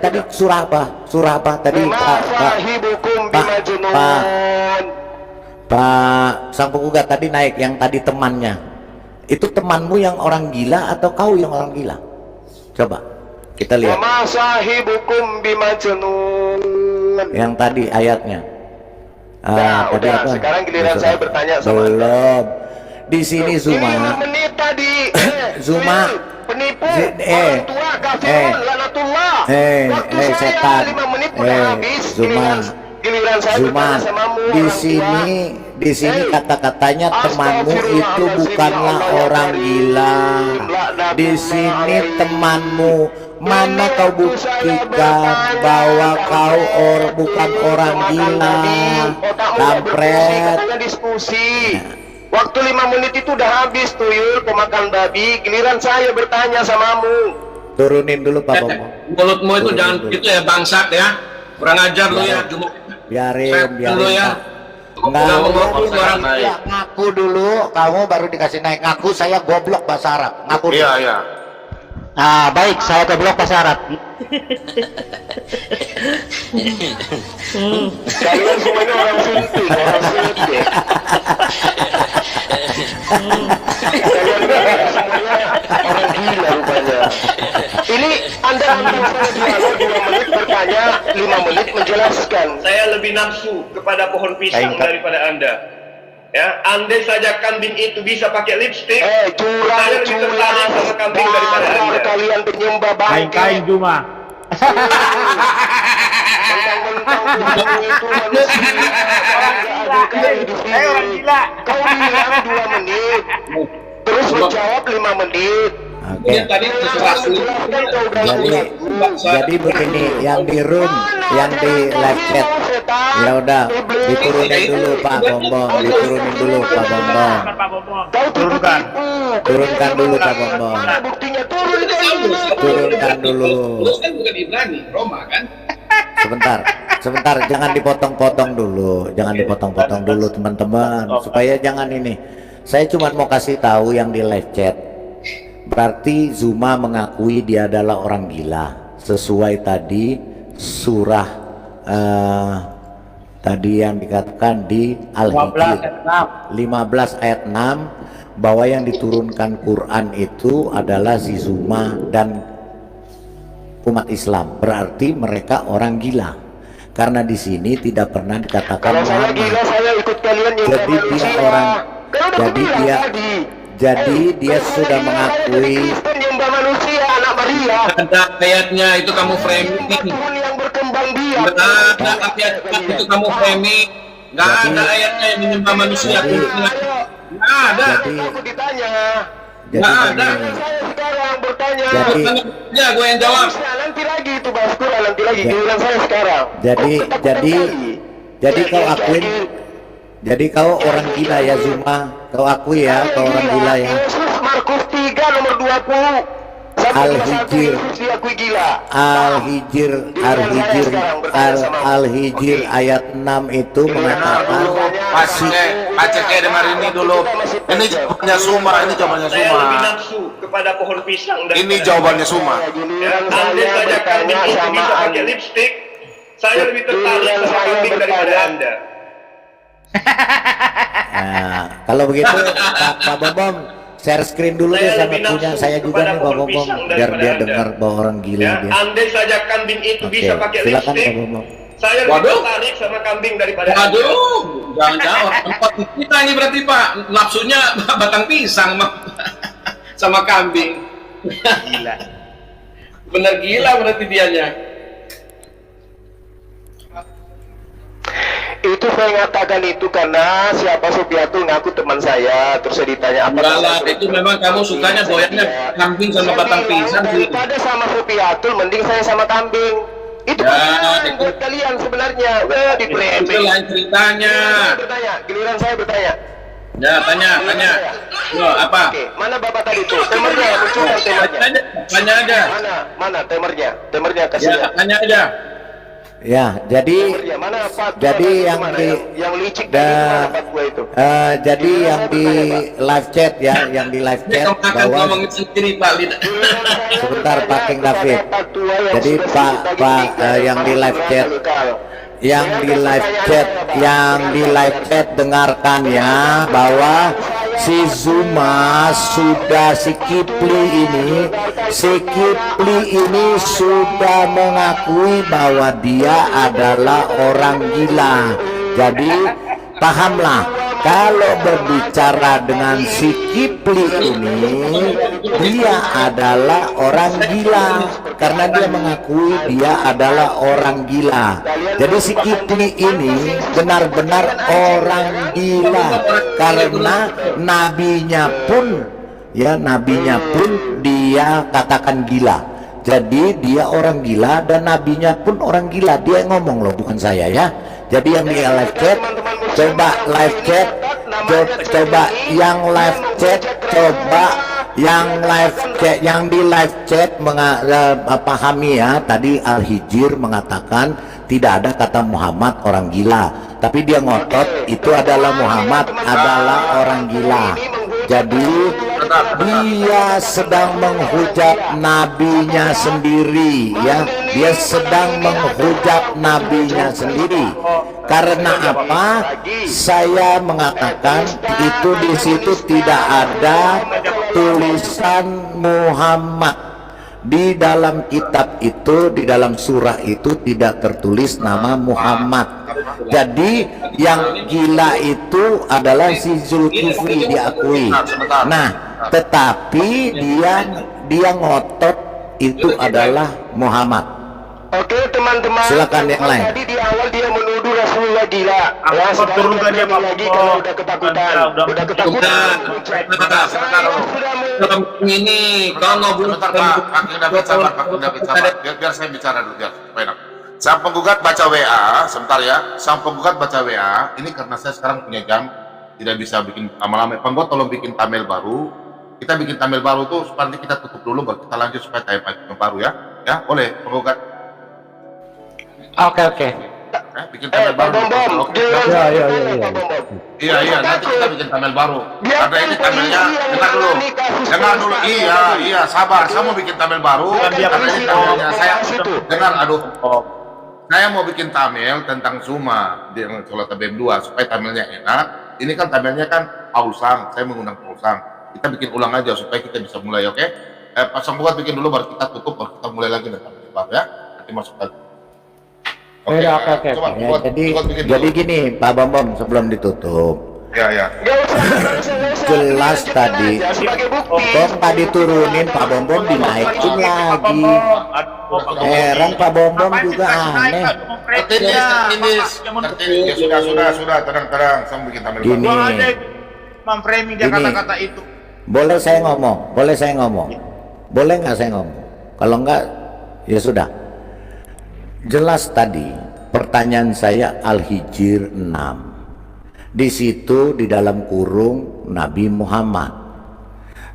Tadi surah apa? Surah apa tadi? Masahibukum bimajnun. Pak Sang Penggugat tadi naik. Yang tadi temannya. Itu temanmu yang orang gila atau kau yang orang gila? Coba kita lihat. Masahibukum bimajnun. Yang tadi ayatnya. Nah, tadi udah. apa? Sekarang giliran Surah. saya bertanya sama Anda. Belum. Di sini Ini Zuma. 5 menit tadi. Zuma. Penipu. Eh. Orang tua kafirun laknatullah. Waktu saya Setan. 5 menit udah habis. Zuma. Giliran saya Zuma, bertanya samamu. di orang sini tua. kata-katanya temanmu itu bukanlah orang gila. Di sini temanmu, mana kau buktikan bahwa kau bukan orang gila? Kampret. Diskusi. Waktu 5 menit itu udah habis tuyul pemakan babi. Giliran saya bertanya samamu. Turunin dulu Pak Bomo. Mulutmu itu Turunin jangan dulu. gitu ya, bangsat ya. Kurang ajar lu ya, cuma Biarin dulu ya. Enggak, ngomong biarin. orang naik. Ngaku dulu, kamu baru dikasih naik. Ngaku saya goblok bahasa Arab. Ngaku dulu. Iya. Ah, baik, saya goblok bahasa Arab. Kalian semuanya orang suntik, orang suntik. Kalian semuanya orang gila rupanya. Ini Anda ambil saya dialog 2 menit bertanya, 5 menit menjelaskan. Saya lebih nafsu kepada pohon pisang daripada Anda. Ya, andai saja kambing itu bisa pakai lipstik, saya lebih tertarik sama kambing daripada Anda. Kalian penyembah bangkai. Juma. Mentang-mentang itu manusia. Orang gila. Kau bilang 2 menit, terus menjawab 5 menit. Oke. Tadi sesuatu. Jadi begini, yang di room, yang di live chat, ya udah diturunin dulu Pak Bombong, diturunin dulu Pak Bombong, turunkan dulu Pak Bombong, turunkan dulu. Terus kan bukan Ibrani, Roma kan? Sebentar, jangan dipotong-potong dulu, jangan dipotong-potong dulu teman-teman, supaya jangan ini. Saya cuma mau kasih tahu yang di live chat. Berarti Zuma mengakui dia adalah orang gila sesuai tadi surah tadi yang dikatakan di Al-Hijr 15 ayat 6 bahwa yang diturunkan Quran itu adalah si Zuma dan umat Islam. Berarti mereka orang gila karena di sini tidak pernah dikatakan Muhammad. Jadi dia orang, jadi dia sudah mengakui Ada ayatnya itu kamu framing. Ada ayatnya itu kamu framing. Nggak ada ayatnya yang menyembah manusia. Nggak ada. Nggak ada. Ya, gue yang jawab. Nanti lagi itu Basku, nanti lagi giliran saya sekarang. Jadi kau akuin. Jadi kau orang gila ya Zuma. Kau akui ya, kau orang gila ya. Markus 3 nomor 20. Al-Hijr ayat 6 itu mengatakan Aceh ini dulu. Ini jawabannya Suma, ini jawabannya Saya Suma. lebih nafsu kepada pohon pisang. Ini jawabannya Suma. Andai saja kambing itu bisa pakai lipstick, saya lebih tertarik sama kambing daripada Anda. Nah, kalau begitu Pak Bombom share screen dulu deh sama punya saya juga nih Pak Bombom biar dia dengar bahwa orang gila dia. Andai saja kambing itu bisa pakai Silakan lipstick, Pak Bombom. saya lebih tertarik sama kambing daripada Anda. Waduh, jangan-jangan tempat kita ini berarti Pak nafsunya batang pisang sama kambing. Gila. Bener gila berarti dianya. Itu saya ngatakan itu karena siapa Supiatul ngaku teman saya, terus saya ditanya apa. Enggak lah, itu memang kamu sukanya goyangnya kambing sama batang pisang sih. Daripada sama Supiatul, mending saya sama kambing. Itu Ya, buat kalian sebenarnya. Di itu lain ceritanya. Giliran saya bertanya. Ya, tanya. Loh, apa? Oke, mana Bapak tadi tuh? Temernya, munculkan temernya. Tanya aja. Mana temernya? Temernya kasih. Ya, tanya aja. Ya, jadi yang di jadi yang di live chat ya, yang di live chat bahwa sebentar Pak King David. Jadi Pak yang di live chat, yang di live chat dengarkan ya bahwa si Zuma sudah si Kipli ini sudah mengakui bahwa dia adalah orang gila. Jadi pahamlah kalau berbicara dengan si Kipli ini dia adalah orang gila karena dia mengakui dia adalah orang gila. Jadi si Kipli ini benar-benar orang gila karena nabinya pun dia katakan gila. Jadi dia orang gila dan nabinya pun orang gila. Dia ngomong loh, bukan saya ya. Jadi yang di live chat, coba yang di live chat pahami ya. Tadi Al-Hijr mengatakan tidak ada kata Muhammad orang gila, tapi dia ngotot itu adalah Muhammad adalah orang gila. Jadi dia sedang menghujat nabinya sendiri ya, dia sedang menghujat nabinya sendiri. Karena apa? Saya mengatakan itu di situ tidak ada tulisan Muhammad. Di dalam kitab itu, di dalam surah itu tidak tertulis nama Muhammad. Jadi yang gila itu adalah si Zulkifli diakui. Nah, tetapi dia ngotot itu adalah Muhammad. Oke teman-teman, Silakan yang lain. tadi di awal dia menuduh Rasulullah gila. Ya, sekarang turunkan dia, Pak lagi Bobo. kalau udah ketakutan. Udah ketakutan. Dalam ini kau ngobrol Sebentar Pak David sabar, biar saya bicara dulu, biar supaya enak. Sang penggugat baca WA, sebentar ya. Sang penggugat baca WA, ini karena saya sekarang punya jam, tidak bisa bikin lama-lama. Penggugat tolong bikin thumbnail baru. Kita bikin thumbnail baru tuh, supaya nanti kita tutup dulu, baru kita lanjut supaya time baru ya. Ya, boleh penggugat. Oke. Bikin thumbnail baru. Oke. Iya, nanti kita bikin thumbnail baru. Karena ini thumbnailnya, dengar dulu. Iya, sabar. Saya mau bikin thumbnail baru. Karena ini thumbnailnya saya dengar. Saya mau bikin thumbnail tentang Zuma di Sholat BM2 supaya thumbnailnya enak. Ini kan thumbnailnya kan Pausang. Saya mengundang Pausang. Kita bikin ulang aja supaya kita bisa mulai, oke? Pasang buat bikin dulu, baru kita tutup, baru kita mulai lagi dengan thumbnail baru ya. Nanti masuk lagi. Oke. Ya, jadi gini Pak Bambam, sebelum ditutup. Ya. Jelas tadi, Bom tadi turunin, Pak Bambam dinaikin lagi. Heran Pak Bambam juga aneh. Tertindis. Ya sudah, tenang. Saya bikin thumbnail baru. Gini, memframing dia kata-kata itu. boleh saya ngomong? Boleh nggak saya ngomong? Kalau nggak, ya sudah. Jelas tadi pertanyaan saya Al-Hijr 6. Di situ di dalam kurung Nabi Muhammad.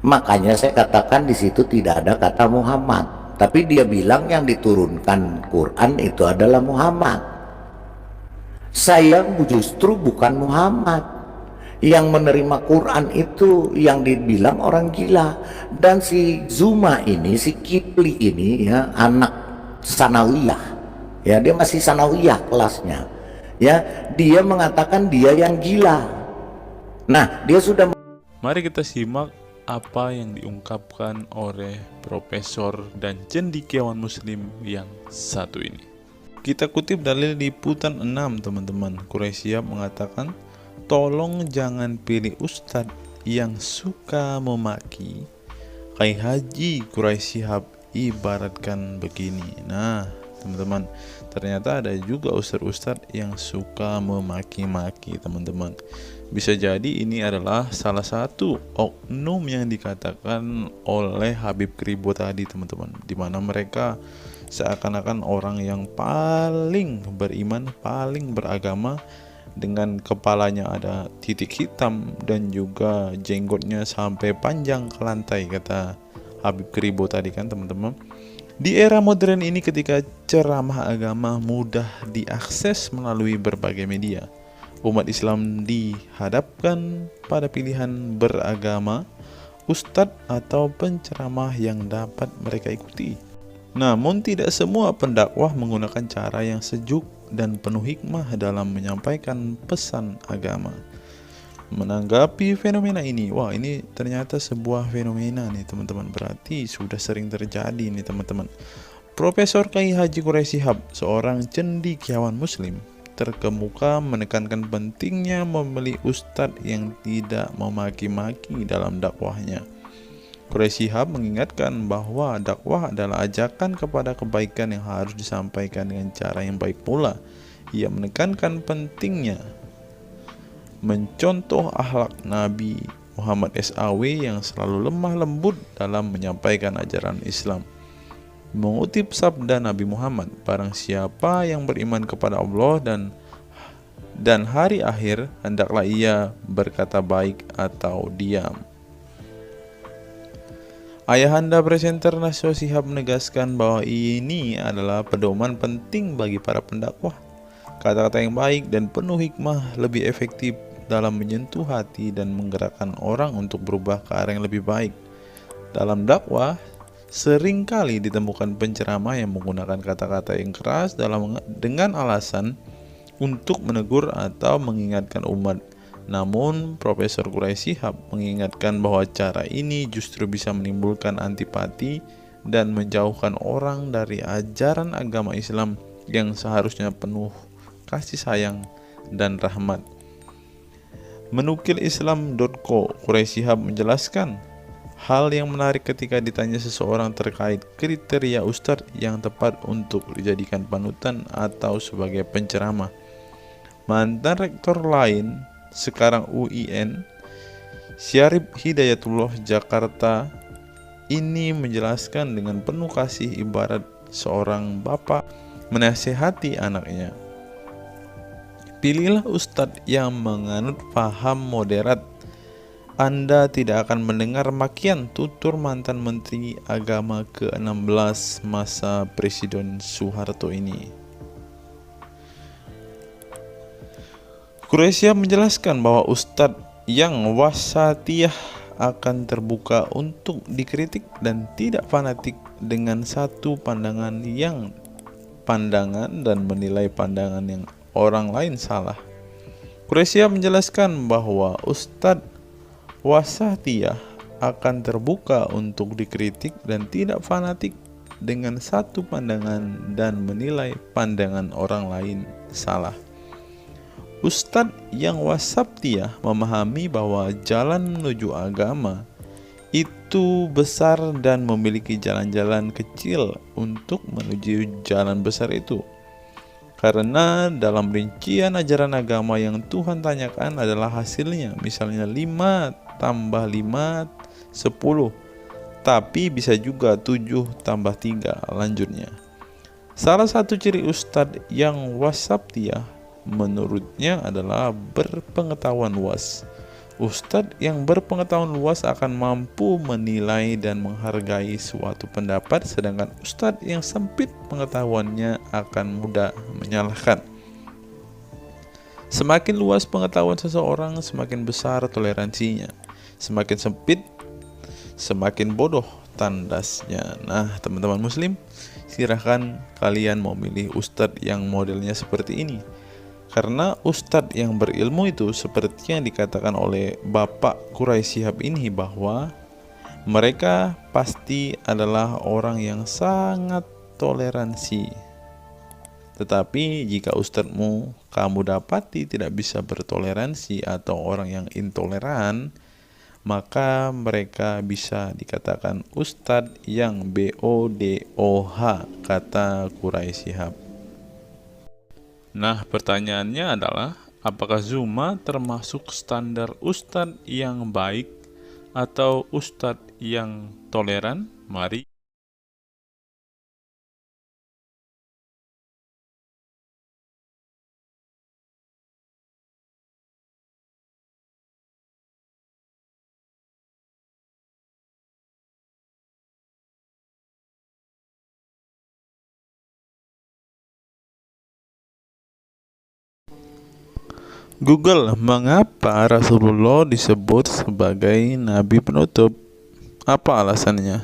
Makanya saya katakan di situ tidak ada kata Muhammad. Tapi dia bilang yang diturunkan Quran itu adalah Muhammad. Saya justru bukan Muhammad. Yang menerima Quran itu yang dibilang orang gila. Dan si Zuma ini, si Kipli ini ya, anak sanawiyah. Ya, dia masih sanawiyah kelasnya. Ya, dia mengatakan dia yang gila. Nah, dia sudah. Mari kita simak apa yang diungkapkan oleh Profesor dan cendekiawan Muslim yang satu ini. Kita kutip dalil liputan 6, teman-teman. Quraisy mengatakan, tolong jangan pilih ustadz yang suka memaki. Kai Haji Quraisy ibaratkan begini. Nah, teman-teman, ternyata ada juga ustadz-ustadz yang suka memaki-maki, teman-teman. Bisa jadi ini adalah salah satu oknum yang dikatakan oleh Habib Kribo tadi, teman-teman, di mana mereka seakan-akan orang yang paling beriman, paling beragama, dengan kepalanya ada titik hitam dan juga jenggotnya sampai panjang ke lantai, kata Habib Kribo tadi kan, teman-teman. Di era modern ini, ketika ceramah agama mudah diakses melalui berbagai media, umat Islam dihadapkan pada pilihan beragama, ustadz atau penceramah yang dapat mereka ikuti. Namun tidak semua pendakwah menggunakan cara yang sejuk dan penuh hikmah dalam menyampaikan pesan agama. Menanggapi fenomena ini, wah ini ternyata sebuah fenomena nih, teman-teman. Berarti sudah sering terjadi nih, teman-teman. Profesor Kiai Haji Quraisy Shihab, seorang cendekiawan Muslim, terkemuka menekankan pentingnya memilih ustadz yang tidak memaki-maki dalam dakwahnya. Quraisy Shihab mengingatkan bahwa dakwah adalah ajakan kepada kebaikan yang harus disampaikan dengan cara yang baik pula. Ia menekankan pentingnya mencontoh akhlak Nabi Muhammad SAW yang selalu lemah lembut dalam menyampaikan ajaran Islam. Mengutip sabda Nabi Muhammad, barang siapa yang beriman kepada Allah dan hari akhir, hendaklah ia berkata baik atau diam. Ayahanda presenter Nasyo Shihab menegaskan bahwa ini adalah pedoman penting bagi para pendakwah. Kata-kata yang baik dan penuh hikmah lebih efektif dalam menyentuh hati dan menggerakkan orang untuk berubah ke arah yang lebih baik. Dalam dakwah, seringkali ditemukan penceramah yang menggunakan kata-kata yang keras dengan alasan untuk menegur atau mengingatkan umat. Namun, Profesor Quraisy Shihab mengingatkan bahwa cara ini justru bisa menimbulkan antipati dan menjauhkan orang dari ajaran agama Islam yang seharusnya penuh kasih sayang dan rahmat. Menukil Islam.co, Quraisy Shihab menjelaskan, Hal yang menarik ketika ditanya seseorang terkait kriteria ustadz yang tepat untuk dijadikan panutan atau sebagai penceramah. Mantan rektor lain, sekarang UIN, Syarif Hidayatullah Jakarta, ini menjelaskan dengan penuh kasih ibarat seorang bapak menasihati anaknya. Pilihlah ustadz yang menganut paham moderat. Anda tidak akan mendengar makian, tutur mantan Menteri Agama ke-16 masa Presiden Soeharto ini. Quraisyah menjelaskan bahwa ustadz yang wasatiyah akan terbuka untuk dikritik dan tidak fanatik dengan satu pandangan dan menilai pandangan yang orang lain salah. Quraisyah menjelaskan bahwa ustadz wasatiyah akan terbuka untuk dikritik dan tidak fanatik dengan satu pandangan dan menilai pandangan orang lain salah. Ustadz yang wasatiyah memahami bahwa jalan menuju agama itu besar dan memiliki jalan-jalan kecil untuk menuju jalan besar itu. Karena dalam rincian ajaran agama yang Tuhan tanyakan adalah hasilnya, misalnya 5 tambah 5, 10, tapi bisa juga 7 tambah 3, lanjutnya. Salah satu ciri ustadz yang wasatiyah menurutnya adalah berpengetahuan luas. Ustadz yang berpengetahuan luas akan mampu menilai dan menghargai suatu pendapat, sedangkan ustadz yang sempit pengetahuannya akan mudah menyalahkan. Semakin luas pengetahuan seseorang, semakin besar toleransinya. Semakin sempit, semakin bodoh tandasnya. Nah, teman-teman muslim, silahkan kalian mau milih ustadz yang modelnya seperti ini. Karena ustadz yang berilmu itu seperti yang dikatakan oleh Bapak Quraisyah ini, bahwa mereka pasti adalah orang yang sangat toleransi. Tetapi jika ustadzmu kamu dapati tidak bisa bertoleransi atau orang yang intoleran, maka mereka bisa dikatakan ustadz yang BODOH, kata Quraisyah. Nah, pertanyaannya adalah, apakah Zuma termasuk standar ustadz yang baik atau ustadz yang toleran? Mari Google, mengapa Rasulullah disebut sebagai nabi penutup? Apa alasannya?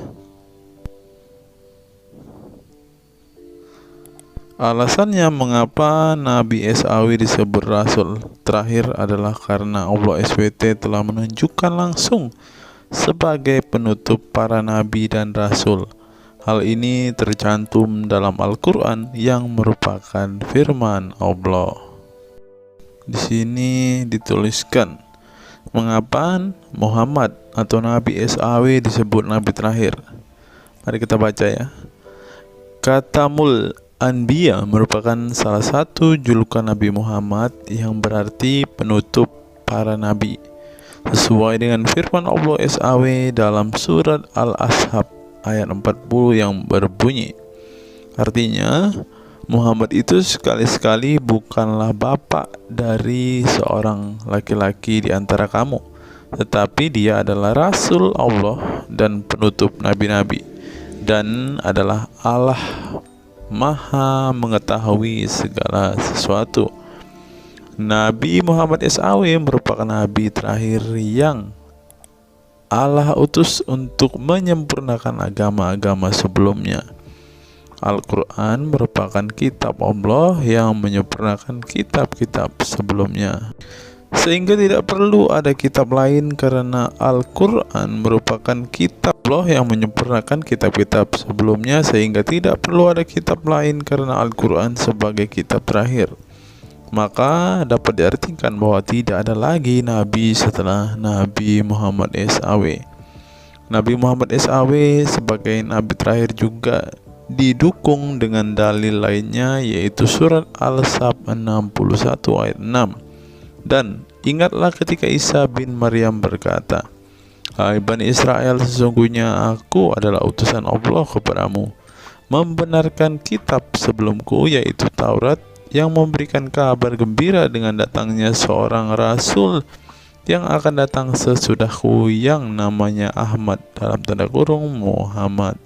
Alasannya mengapa Nabi SAW disebut Rasul terakhir adalah karena Allah SWT telah menunjukkan langsung sebagai penutup para nabi dan rasul. Hal ini tercantum dalam Al-Quran yang merupakan firman Allah. Di sini dituliskan, mengapa Muhammad atau Nabi SAW disebut Nabi terakhir? Mari kita baca ya. Katamul Anbiya merupakan salah satu julukan Nabi Muhammad yang berarti penutup para nabi, sesuai dengan firman Allah SAW dalam surat Al-Ashab ayat 40 yang berbunyi, artinya Muhammad itu sekali-sekali bukanlah bapak dari seorang laki-laki di antara kamu, tetapi dia adalah Rasul Allah dan penutup nabi-nabi, dan adalah Allah Maha mengetahui segala sesuatu. Nabi Muhammad SAW merupakan nabi terakhir yang Allah utus untuk menyempurnakan agama-agama sebelumnya. Al-Quran merupakan kitab Allah yang menyempurnakan kitab-kitab sebelumnya, sehingga tidak perlu ada kitab lain karena Al-Quran merupakan kitab Allah yang menyempurnakan kitab-kitab sebelumnya, sehingga tidak perlu ada kitab lain karena Al-Quran sebagai kitab terakhir. Maka dapat diartikan bahwa tidak ada lagi nabi setelah Nabi Muhammad SAW. Nabi Muhammad SAW sebagai nabi terakhir juga didukung dengan dalil lainnya, yaitu surat Al-Sab 61 ayat 6. Dan ingatlah ketika Isa bin Maryam berkata, "Hai Bani Israel, sesungguhnya aku adalah utusan Allah kepadamu, membenarkan kitab sebelumku, yaitu Taurat, yang memberikan kabar gembira dengan datangnya seorang rasul yang akan datang sesudahku, yang namanya Ahmad, dalam tanda kurung Muhammad."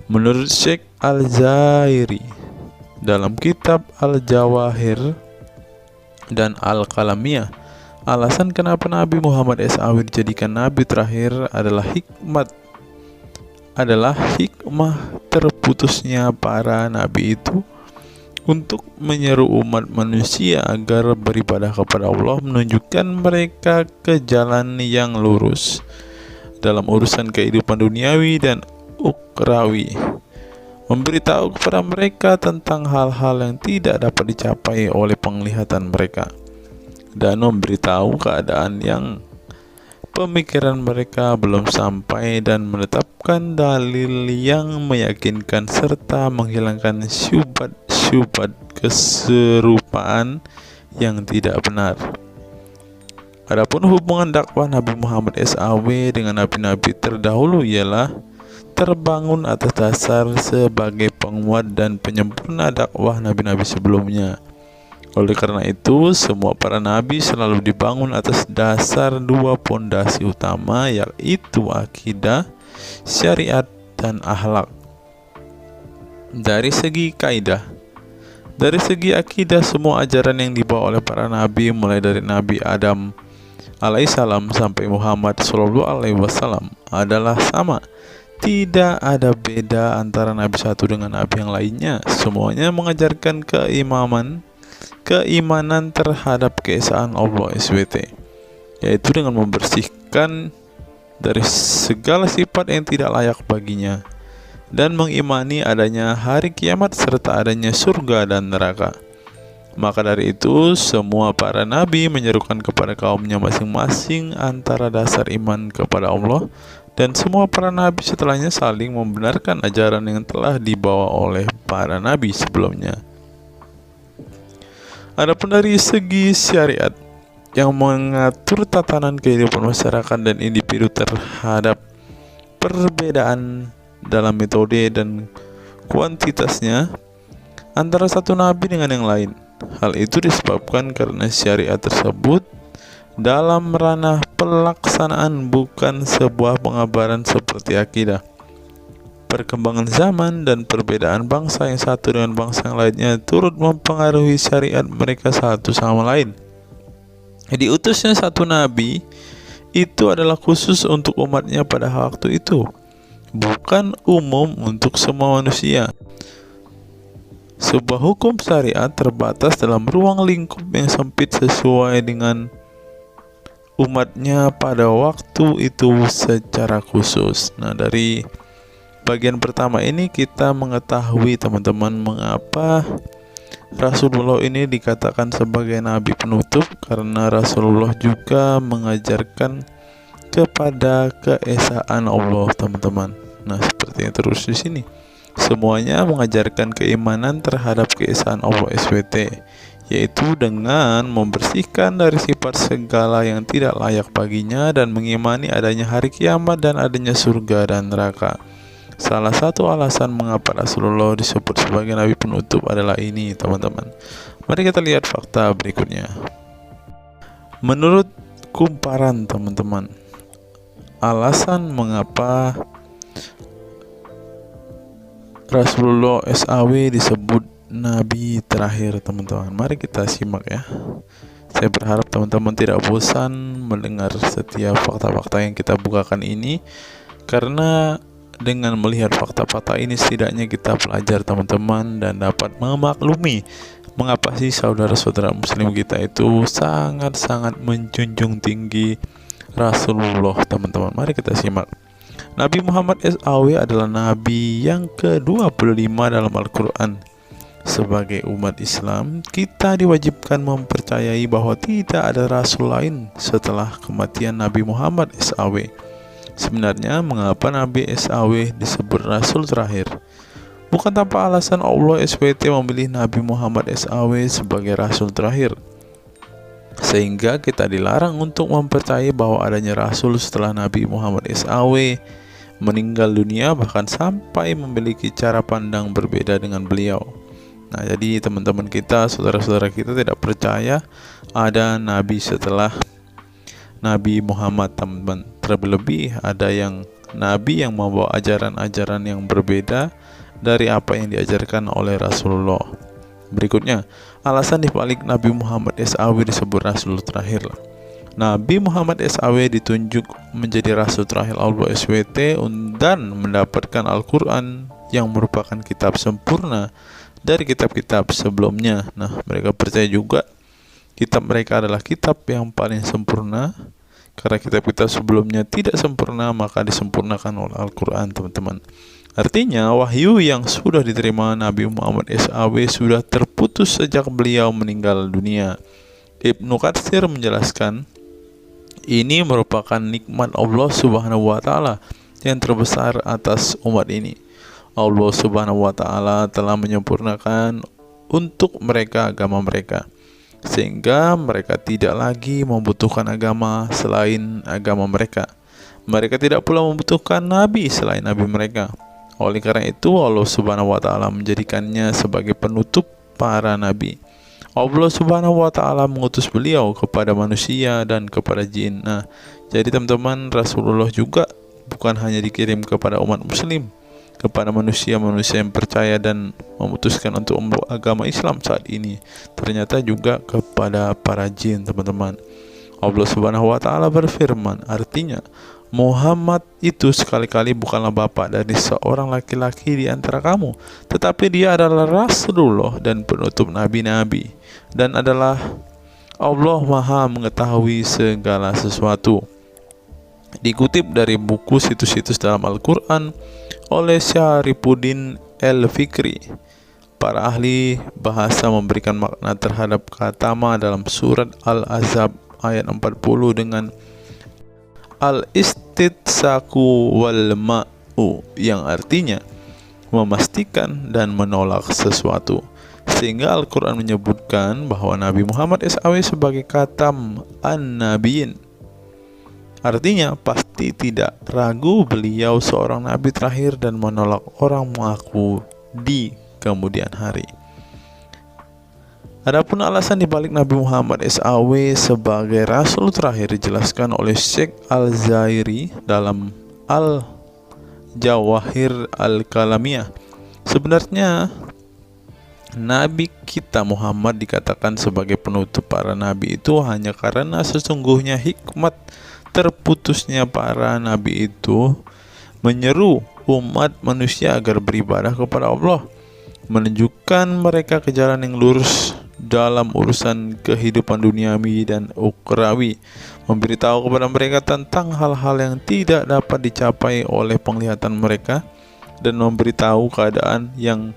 Menurut Syekh Al-Zairi dalam kitab Al-Jawahir dan Al-Qalamiyah, alasan kenapa Nabi Muhammad SAW dijadikan nabi terakhir adalah hikmah terputusnya para nabi itu untuk menyeru umat manusia agar beribadah kepada Allah, menunjukkan mereka ke jalan yang lurus dalam urusan kehidupan duniawi dan ukrawi, memberitahu kepada mereka tentang hal-hal yang tidak dapat dicapai oleh penglihatan mereka, dan memberitahu keadaan yang pemikiran mereka belum sampai, dan menetapkan dalil yang meyakinkan serta menghilangkan syubhat keserupaan yang tidak benar. Adapun hubungan dakwah Nabi Muhammad SAW dengan nabi-nabi terdahulu ialah terbangun atas dasar sebagai penguat dan penyempurna dakwah nabi-nabi sebelumnya. Oleh karena itu, semua para nabi selalu dibangun atas dasar dua pondasi utama, yaitu akidah, syariat, dan akhlak. Dari segi kaidah, dari segi akidah, semua ajaran yang dibawa oleh para nabi, mulai dari Nabi Adam alaihissalam sampai Muhammad SAW, adalah sama. Tidak ada beda antara nabi satu dengan nabi yang lainnya. Semuanya mengajarkan keimanan terhadap keesaan Allah SWT, yaitu dengan membersihkan dari segala sifat yang tidak layak baginya, dan mengimani adanya hari kiamat serta adanya surga dan neraka. Maka dari itu, semua para nabi menyerukan kepada kaumnya masing-masing antara dasar iman kepada Allah, dan semua para nabi setelahnya saling membenarkan ajaran yang telah dibawa oleh para nabi sebelumnya. Adapun dari segi syariat yang mengatur tatanan kehidupan masyarakat dan individu terhadap perbedaan dalam metode dan kuantitasnya antara satu nabi dengan yang lain. Hal itu disebabkan karena syariat tersebut dalam ranah pelaksanaan, bukan sebuah pengabaran seperti akidah. Perkembangan zaman dan perbedaan bangsa yang satu dengan bangsa yang lainnya turut mempengaruhi syariat mereka satu sama lain. Diutusnya satu nabi itu adalah khusus untuk umatnya pada waktu itu, bukan umum untuk semua manusia. Sebuah hukum syariat terbatas dalam ruang lingkup yang sempit sesuai dengan umatnya pada waktu itu secara khusus. Nah, dari bagian pertama ini kita mengetahui, teman-teman, mengapa Rasulullah ini dikatakan sebagai nabi penutup, karena Rasulullah juga mengajarkan kepada keesaan Allah, teman-teman. Nah, seperti yang terus di sini, semuanya mengajarkan keimanan terhadap keesaan Allah SWT, yaitu dengan membersihkan dari sifat segala yang tidak layak baginya, dan mengimani adanya hari kiamat dan adanya surga dan neraka. Salah satu alasan mengapa Rasulullah disebut sebagai nabi penutup adalah ini, teman-teman. Mari kita lihat fakta berikutnya. Menurut kumparan, teman-teman, alasan mengapa Rasulullah SAW disebut nabi terakhir, teman-teman, mari kita simak ya. Saya berharap teman-teman tidak bosan mendengar setiap fakta-fakta yang kita bukakan ini, karena dengan melihat fakta-fakta ini setidaknya kita belajar, teman-teman, dan dapat memaklumi mengapa sih saudara-saudara muslim kita itu sangat-sangat menjunjung tinggi Rasulullah, teman-teman. Mari kita simak. Nabi Muhammad SAW adalah nabi yang ke-25 dalam Al-Quran. Sebagai umat Islam, kita diwajibkan mempercayai bahwa tidak ada rasul lain setelah kematian Nabi Muhammad SAW. Sebenarnya mengapa Nabi SAW disebut Rasul terakhir? Bukan tanpa alasan Allah SWT memilih Nabi Muhammad SAW sebagai Rasul terakhir, sehingga kita dilarang untuk mempercayai bahwa adanya Rasul setelah Nabi Muhammad SAW meninggal dunia, bahkan sampai memiliki cara pandang berbeda dengan beliau. Nah, jadi teman-teman kita, saudara-saudara kita tidak percaya ada Nabi setelah Nabi Muhammad, teman-teman. Terlebih ada yang Nabi yang membawa ajaran-ajaran yang berbeda dari apa yang diajarkan oleh Rasulullah. Berikutnya, alasan dibalik Nabi Muhammad SAW disebut Rasul terakhir. Nabi Muhammad SAW ditunjuk menjadi Rasul terakhir Allah SWT dan mendapatkan Al-Quran yang merupakan kitab sempurna dari kitab-kitab sebelumnya. Nah, mereka percaya juga kitab mereka adalah kitab yang paling sempurna. Karena kitab-kitab sebelumnya tidak sempurna, maka disempurnakan oleh Al-Quran, teman-teman. Artinya, wahyu yang sudah diterima Nabi Muhammad SAW sudah terputus sejak beliau meninggal dunia. Ibnu Katsir menjelaskan, ini merupakan nikmat Allah Subhanahu wa Ta'ala yang terbesar atas umat ini. Allah Subhanahu wa Ta'ala telah menyempurnakan untuk mereka agama mereka, sehingga mereka tidak lagi membutuhkan agama selain agama mereka. Mereka tidak pula membutuhkan nabi selain nabi mereka. Oleh karena itu, Allah Subhanahu wa Ta'ala menjadikannya sebagai penutup para nabi. Allah Subhanahu wa Ta'ala mengutus beliau kepada manusia dan kepada jin. Nah, jadi teman-teman, Rasulullah juga bukan hanya dikirim kepada umat muslim, kepada manusia-manusia yang percaya dan memutuskan untuk memeluk agama Islam saat ini, ternyata juga kepada para jin, teman-teman. Allah Subhanahu wa Ta'ala berfirman, artinya Muhammad itu sekali-kali bukanlah bapak dari seorang laki-laki di antara kamu, tetapi dia adalah Rasulullah dan penutup nabi-nabi, dan adalah Allah Maha mengetahui segala sesuatu. Dikutip dari buku situs-situs dalam Al-Quran oleh Syarifuddin El-Fikri, para ahli bahasa memberikan makna terhadap kata ma dalam surat Al-Ahzab ayat 40 dengan al-istitsaku wal ma'u, yang artinya memastikan dan menolak sesuatu, sehingga Al-Quran menyebutkan bahwa Nabi Muhammad SAW sebagai khatam an-nabiyyin. Artinya pasti tidak ragu beliau seorang nabi terakhir dan menolak orang mengaku di kemudian hari. Adapun alasan dibalik Nabi Muhammad SAW sebagai Rasul terakhir dijelaskan oleh Syekh Al-Zairi dalam Al-Jawahir Al-Kalamiyah. Sebenarnya Nabi kita Muhammad dikatakan sebagai penutup para nabi itu hanya karena sesungguhnya hikmat terputusnya para nabi itu menyeru umat manusia agar beribadah kepada Allah, menunjukkan mereka ke jalan yang lurus dalam urusan kehidupan duniawi dan ukhrawi, memberitahu kepada mereka tentang hal-hal yang tidak dapat dicapai oleh penglihatan mereka, dan memberitahu keadaan yang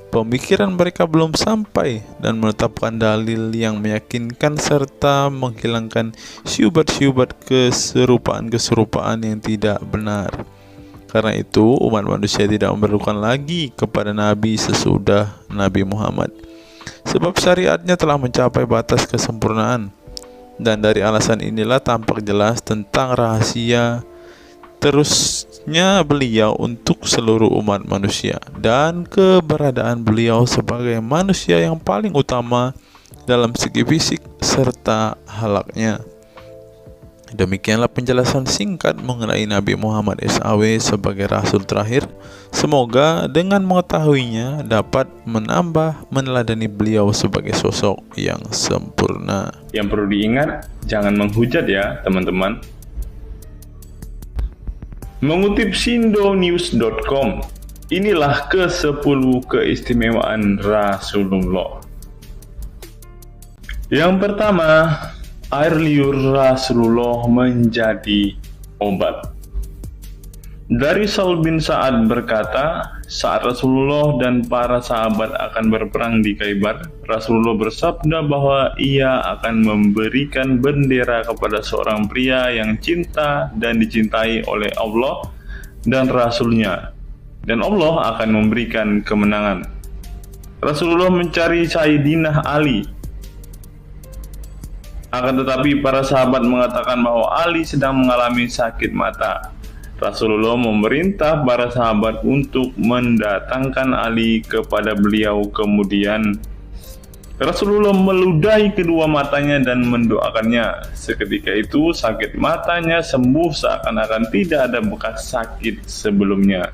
pemikiran mereka belum sampai, dan menetapkan dalil yang meyakinkan serta menghilangkan syubhat-syubhat keserupaan-keserupaan yang tidak benar. Karena itu umat manusia tidak memerlukan lagi kepada nabi sesudah Nabi Muhammad, sebab syariatnya telah mencapai batas kesempurnaan. Dan dari alasan inilah tampak jelas tentang rahasia terusnya beliau untuk seluruh umat manusia, dan keberadaan beliau sebagai manusia yang paling utama dalam segi fisik serta halaknya. Demikianlah penjelasan singkat mengenai Nabi Muhammad SAW sebagai Rasul terakhir. Semoga dengan mengetahuinya dapat menambah meneladani beliau sebagai sosok yang sempurna. Yang perlu diingat, jangan menghujat ya teman-teman. Mengutip sindonews.com, inilah ke-10 keistimewaan Rasulullah. Yang pertama, air liur Rasulullah menjadi obat. Dari Sahl bin Sa'ad berkata, saat Rasulullah dan para sahabat akan berperang di Khaibar, Rasulullah bersabda bahwa ia akan memberikan bendera kepada seorang pria yang cinta dan dicintai oleh Allah dan Rasul-Nya, dan Allah akan memberikan kemenangan. Rasulullah mencari Sayyidina Ali, akan tetapi para sahabat mengatakan bahwa Ali sedang mengalami sakit mata. Rasulullah memerintah para sahabat untuk mendatangkan Ali kepada beliau. Kemudian Rasulullah meludahi kedua matanya dan mendoakannya. Seketika itu sakit matanya sembuh seakan-akan tidak ada bekas sakit sebelumnya.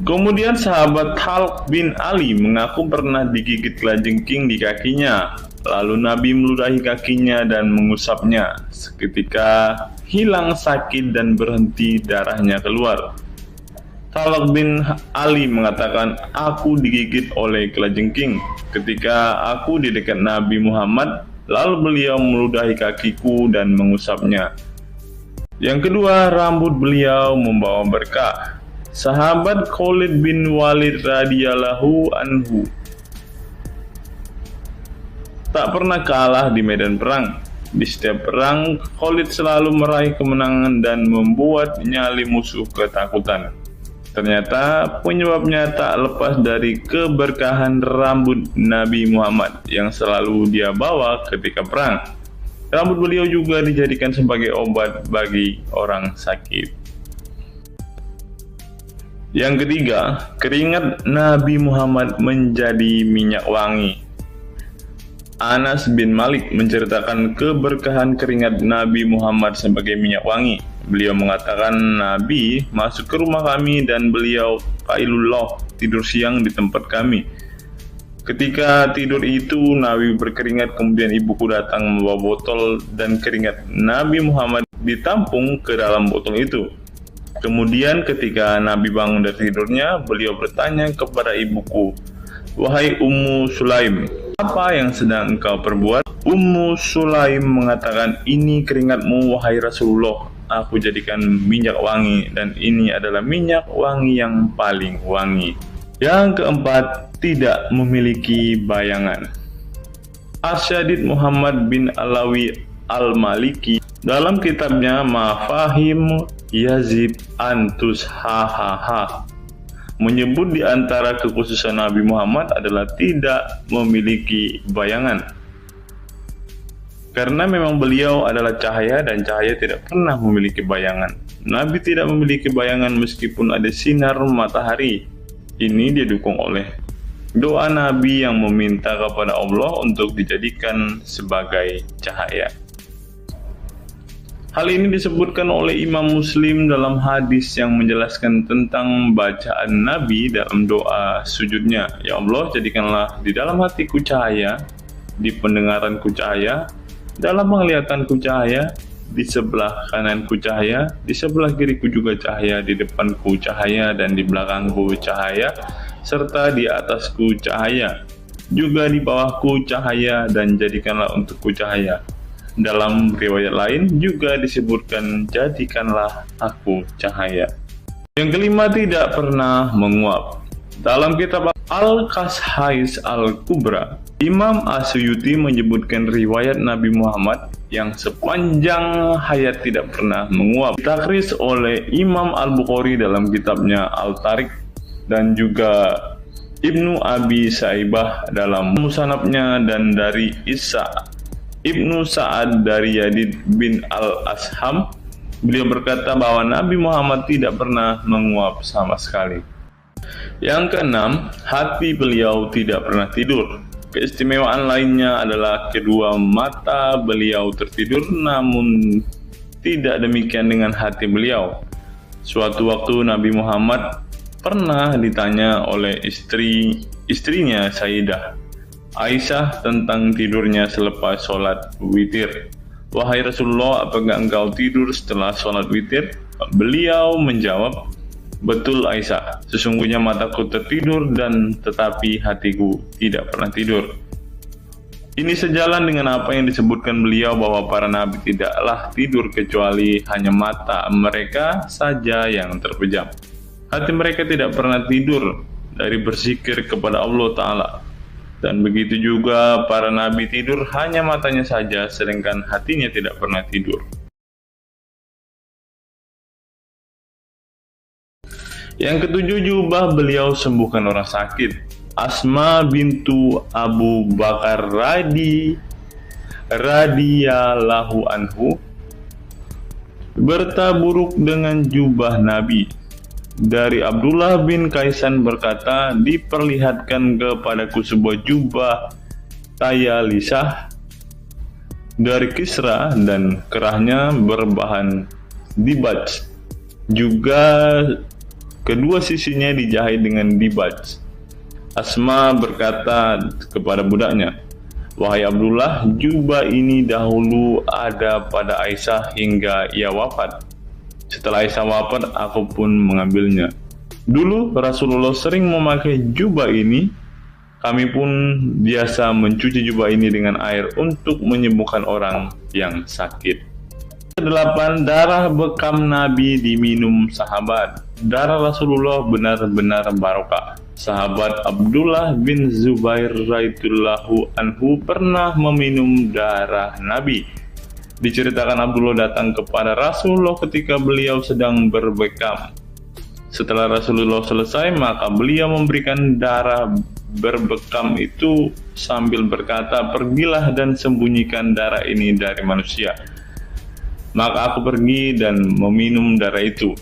Kemudian sahabat Khalid bin Ali mengaku pernah digigit kalajengking di kakinya. Lalu Nabi meludahi kakinya dan mengusapnya. Seketika hilang sakit dan berhenti darahnya keluar. Khalid bin Ali mengatakan, aku digigit oleh kalajengking ketika aku di dekat Nabi Muhammad, lalu beliau meludahi kakiku dan mengusapnya. Yang kedua, rambut beliau membawa berkah. Sahabat Khalid bin Walid radhiyallahu anhu tak pernah kalah di medan perang. Di setiap perang, Khalid selalu meraih kemenangan dan membuat nyali musuh ketakutan. Ternyata penyebabnya tak lepas dari keberkahan rambut Nabi Muhammad yang selalu dia bawa ketika perang. Rambut beliau juga dijadikan sebagai obat bagi orang sakit. Yang ketiga, keringat Nabi Muhammad menjadi minyak wangi. Anas bin Malik menceritakan keberkahan keringat Nabi Muhammad sebagai minyak wangi. Beliau mengatakan Nabi masuk ke rumah kami dan beliau qailullah, tidur siang di tempat kami. Ketika tidur itu Nabi berkeringat, kemudian ibuku datang membawa botol dan keringat Nabi Muhammad ditampung ke dalam botol itu. Kemudian ketika Nabi bangun dari tidurnya, beliau bertanya kepada ibuku, wahai Ummu Sulaim, apa yang sedang engkau perbuat? Ummu Sulaim mengatakan, ini keringatmu wahai Rasulullah, aku jadikan minyak wangi dan ini adalah minyak wangi yang paling wangi. Yang keempat, tidak memiliki bayangan. Asyadid Muhammad bin Alawi Al-Maliki dalam kitabnya Mafahim Yazid Antus Hahaha menyebut di antara kekhususan Nabi Muhammad adalah tidak memiliki bayangan. Karena memang beliau adalah cahaya dan cahaya tidak pernah memiliki bayangan. Nabi tidak memiliki bayangan meskipun ada sinar matahari. Ini didukung oleh doa Nabi yang meminta kepada Allah untuk dijadikan sebagai cahaya. Hal ini disebutkan oleh Imam Muslim dalam hadis yang menjelaskan tentang bacaan Nabi dalam doa sujudnya. Ya Allah, jadikanlah di dalam hatiku cahaya, di pendengaranku cahaya, dalam penglihatanku cahaya, di sebelah kananku cahaya, di sebelah kiriku juga cahaya, di depanku cahaya, dan di belakangku cahaya, serta di atasku cahaya, juga di bawahku cahaya, dan jadikanlah untukku cahaya. Dalam riwayat lain juga disebutkan, jadikanlah aku cahaya. Yang kelima, tidak pernah menguap. Dalam kitab Al-Qashais Al-Kubra, Imam Asyuyuti menyebutkan riwayat Nabi Muhammad yang sepanjang hayat tidak pernah menguap. Ditakris oleh Imam Al-Bukhari dalam kitabnya Al-Tariq dan juga Ibnu Abi Saibah dalam Musannafnya, dan dari Isa Ibnu Sa'ad dari Yazid bin Al-Asham, beliau berkata bahwa Nabi Muhammad tidak pernah menguap sama sekali. Yang keenam, hati beliau tidak pernah tidur. Keistimewaan lainnya adalah kedua mata beliau tertidur, namun tidak demikian dengan hati beliau. Suatu waktu Nabi Muhammad pernah ditanya oleh istrinya Sayyidah Aisyah tentang tidurnya selepas sholat witir. Wahai Rasulullah, apakah engkau tidur setelah sholat witir? Beliau menjawab, betul Aisyah, sesungguhnya mataku tertidur dan tetapi hatiku tidak pernah tidur. Ini sejalan dengan apa yang disebutkan beliau bahwa para nabi tidaklah tidur kecuali hanya mata mereka saja yang terpejam. Hati mereka tidak pernah tidur dari berzikir kepada Allah Ta'ala. Dan begitu juga para nabi tidur hanya matanya saja, sedangkan hatinya tidak pernah tidur. Yang ketujuh, jubah beliau sembuhkan orang sakit. Asma bintu Abu Bakar radhiyallahu anhu bertaburuk dengan jubah Nabi. Dari Abdullah bin Kaisan berkata, diperlihatkan kepadaku sebuah jubah tayalisah dari Kisra dan kerahnya berbahan dibaj. Juga kedua sisinya dijahit dengan dibaj. Asma berkata kepada budaknya, "Wahai Abdullah, jubah ini dahulu ada pada Aisyah hingga ia wafat. Setelah Aisyah wafat, aku pun mengambilnya. Dulu Rasulullah sering memakai jubah ini. Kami pun biasa mencuci jubah ini dengan air untuk menyembuhkan orang yang sakit." 8. Darah bekam Nabi diminum sahabat. Darah Rasulullah benar-benar barokah. Sahabat Abdullah bin Zubair radhiyallahu anhu pernah meminum darah Nabi. Diceritakan Abdullah datang kepada Rasulullah ketika beliau sedang berbekam. Setelah Rasulullah selesai, maka beliau memberikan darah berbekam itu sambil berkata, "Pergilah dan sembunyikan darah ini dari manusia." Maka aku pergi dan meminum darah itu.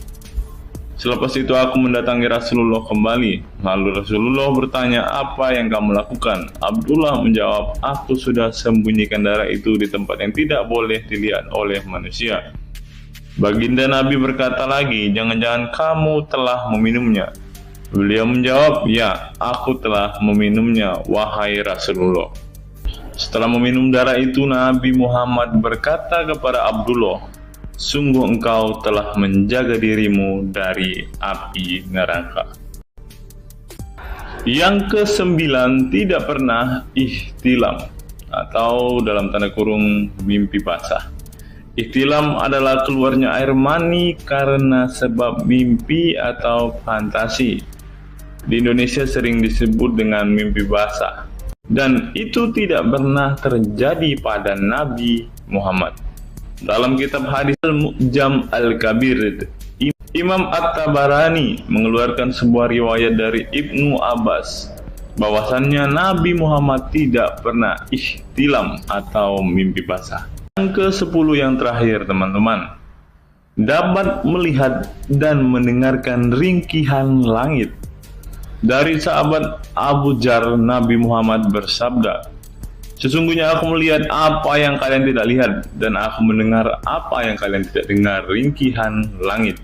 Selepas itu aku mendatangi Rasulullah kembali. Lalu Rasulullah bertanya, "Apa yang kamu lakukan?" Abdullah menjawab, "Aku sudah sembunyikan darah itu di tempat yang tidak boleh dilihat oleh manusia." Baginda Nabi berkata lagi, "Jangan-jangan kamu telah meminumnya?" Beliau menjawab, "Ya, aku telah meminumnya, wahai Rasulullah." Setelah meminum darah itu, Nabi Muhammad berkata kepada Abdullah, "Sungguh engkau telah menjaga dirimu dari api neraka." Yang ke-9, tidak pernah ihtilam atau dalam tanda kurung mimpi basah. Ihtilam adalah keluarnya air mani karena sebab mimpi atau fantasi. Di Indonesia sering disebut dengan mimpi basah. Dan itu tidak pernah terjadi pada Nabi Muhammad. Dalam kitab hadis Al-Mu'jam Al-Kabir, Imam At-Tabarani mengeluarkan sebuah riwayat dari Ibnu Abbas bahwasannya Nabi Muhammad tidak pernah ihtilam atau mimpi basah. Yang ke-10 yang terakhir, teman-teman, dapat melihat dan mendengarkan ringkihan langit. Dari sahabat Abu Dzar, Nabi Muhammad bersabda, "Sesungguhnya aku melihat apa yang kalian tidak lihat, dan aku mendengar apa yang kalian tidak dengar, ringkihan langit.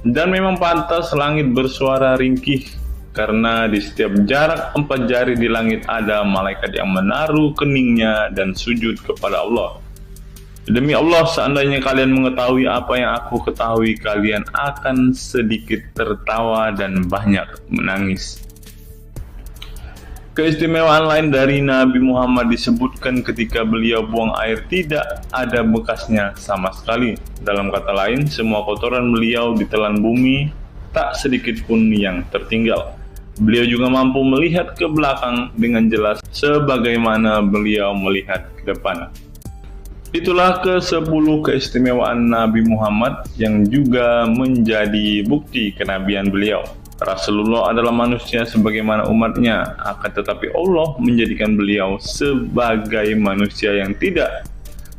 Dan memang pantas langit bersuara ringkih, karena di setiap jarak 4 jari di langit ada malaikat yang menaruh keningnya dan sujud kepada Allah. Demi Allah, seandainya kalian mengetahui apa yang aku ketahui, kalian akan sedikit tertawa dan banyak menangis." Keistimewaan lain dari Nabi Muhammad disebutkan ketika beliau buang air tidak ada bekasnya sama sekali. Dalam kata lain, semua kotoran beliau ditelan bumi, tak sedikit pun yang tertinggal. Beliau juga mampu melihat ke belakang dengan jelas sebagaimana beliau melihat ke depan. Itulah ke-10 keistimewaan Nabi Muhammad yang juga menjadi bukti kenabian beliau. Rasulullah adalah manusia sebagaimana umatnya, akan tetapi Allah menjadikan beliau sebagai manusia yang tidak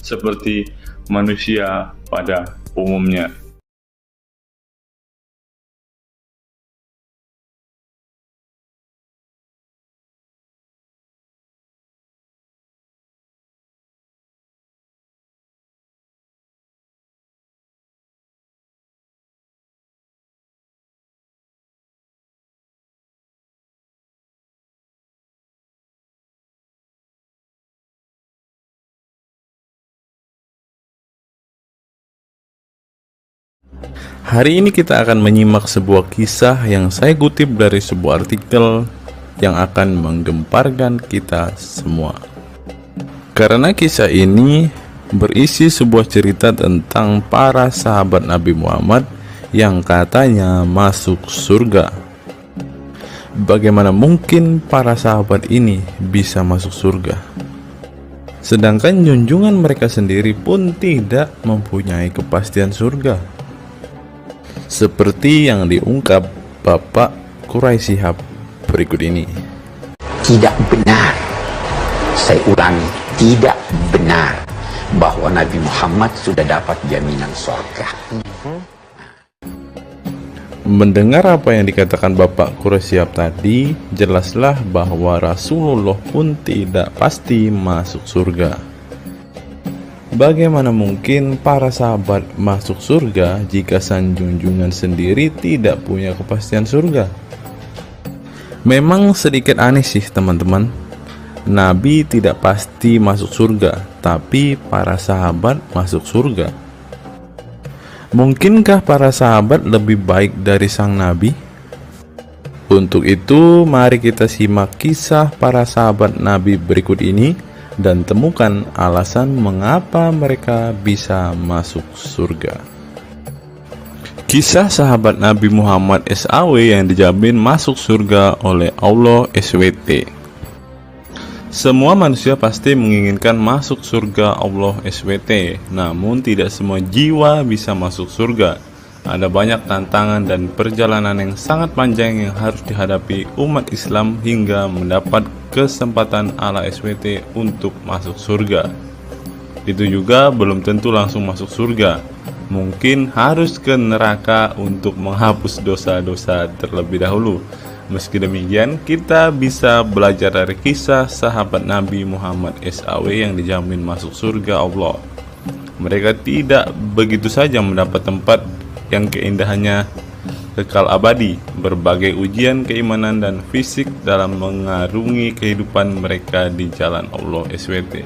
seperti manusia pada umumnya. Hari ini kita akan menyimak sebuah kisah yang saya kutip dari sebuah artikel yang akan menggemparkan kita semua. Karena kisah ini berisi sebuah cerita tentang para sahabat Nabi Muhammad yang katanya masuk surga. Bagaimana mungkin para sahabat ini bisa masuk surga? Sedangkan junjungan mereka sendiri pun tidak mempunyai kepastian surga. Seperti yang diungkap Bapak Quraisy Shihab berikut ini. Tidak benar, saya ulangi, tidak benar bahwa Nabi Muhammad sudah dapat jaminan surga. Mendengar apa yang dikatakan Bapak Quraisy Shihab tadi, jelaslah bahwa Rasulullah pun tidak pasti masuk surga. Bagaimana mungkin para sahabat masuk surga jika sang junjungan sendiri tidak punya kepastian surga? Memang sedikit aneh sih teman-teman. Nabi tidak pasti masuk surga, tapi para sahabat masuk surga. Mungkinkah para sahabat lebih baik dari sang Nabi? Untuk itu, mari kita simak kisah para sahabat Nabi berikut ini dan temukan alasan mengapa mereka bisa masuk surga. Kisah sahabat Nabi Muhammad SAW yang dijamin masuk surga oleh Allah SWT. Semua manusia pasti menginginkan masuk surga Allah SWT, namun tidak semua jiwa bisa masuk surga. Ada banyak tantangan dan perjalanan yang sangat panjang yang harus dihadapi umat Islam hingga mendapat kesempatan ala SWT untuk masuk surga. Itu juga belum tentu langsung masuk surga. Mungkin harus ke neraka untuk menghapus dosa-dosa terlebih dahulu. Meski demikian, kita bisa belajar dari kisah sahabat Nabi Muhammad SAW yang dijamin masuk surga Allah. Mereka tidak begitu saja mendapat tempat yang keindahannya kekal abadi. Berbagai ujian keimanan dan fisik dalam mengarungi kehidupan mereka di jalan Allah SWT.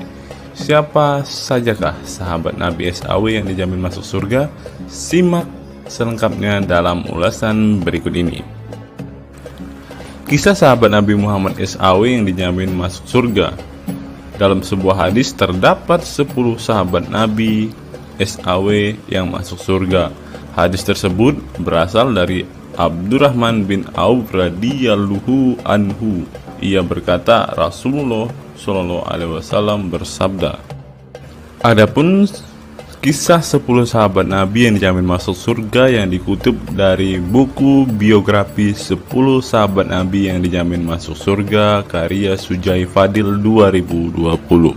Siapa sajakah sahabat Nabi SAW yang dijamin masuk surga? Simak selengkapnya dalam ulasan berikut ini. Kisah sahabat Nabi Muhammad SAW yang dijamin masuk surga. Dalam sebuah hadis terdapat 10 sahabat Nabi SAW yang masuk surga. Hadis tersebut berasal dari Abdurrahman bin Auf radhiyallahu anhu. Ia berkata, Rasulullah Shallallahu alaihi wasallam bersabda. Adapun kisah 10 sahabat Nabi yang dijamin masuk surga yang dikutip dari buku biografi 10 sahabat Nabi yang dijamin masuk surga karya Sujai Fadil 2020.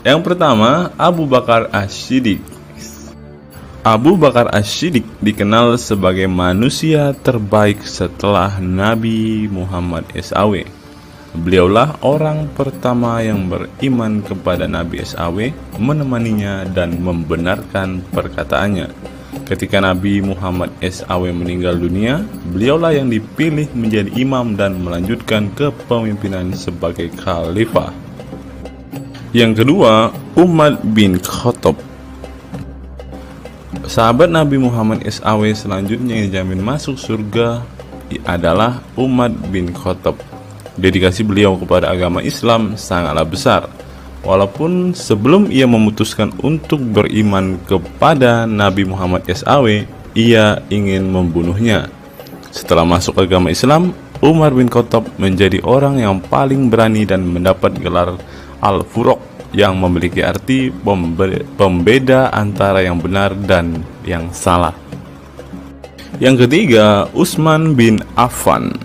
Yang pertama, Abu Bakar As-Siddiq. Abu Bakar As-Siddiq dikenal sebagai manusia terbaik setelah Nabi Muhammad SAW. Beliaulah orang pertama yang beriman kepada Nabi SAW, menemaninya dan membenarkan perkataannya. Ketika Nabi Muhammad SAW meninggal dunia, beliaulah yang dipilih menjadi imam dan melanjutkan kepemimpinan sebagai khalifah. Yang kedua, Umar bin Khattab. Sahabat Nabi Muhammad SAW selanjutnya yang dijamin masuk surga adalah Umar bin Khattab. Dedikasi beliau kepada agama Islam sangatlah besar. Walaupun sebelum ia memutuskan untuk beriman kepada Nabi Muhammad SAW, ia ingin membunuhnya. Setelah masuk agama Islam, Umar bin Khattab menjadi orang yang paling berani dan mendapat gelar Al-Furuq yang memiliki arti pembeda antara yang benar dan yang salah. Yang ketiga, Utsman bin Affan.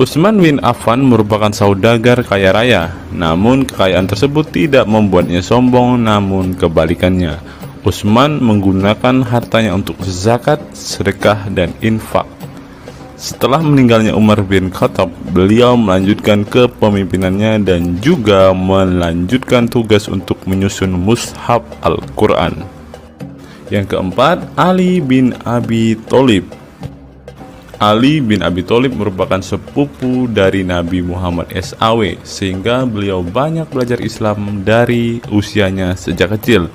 Utsman bin Affan merupakan saudagar kaya raya, namun kekayaan tersebut tidak membuatnya sombong, namun kebalikannya. Utsman menggunakan hartanya untuk zakat, sedekah, dan infak. Setelah meninggalnya Umar bin Khattab, beliau melanjutkan kepemimpinannya dan juga melanjutkan tugas untuk menyusun mushaf Al-Quran. Yang keempat, Ali bin Abi Thalib. Ali bin Abi Thalib merupakan sepupu dari Nabi Muhammad SAW, sehingga beliau banyak belajar Islam dari usianya sejak kecil.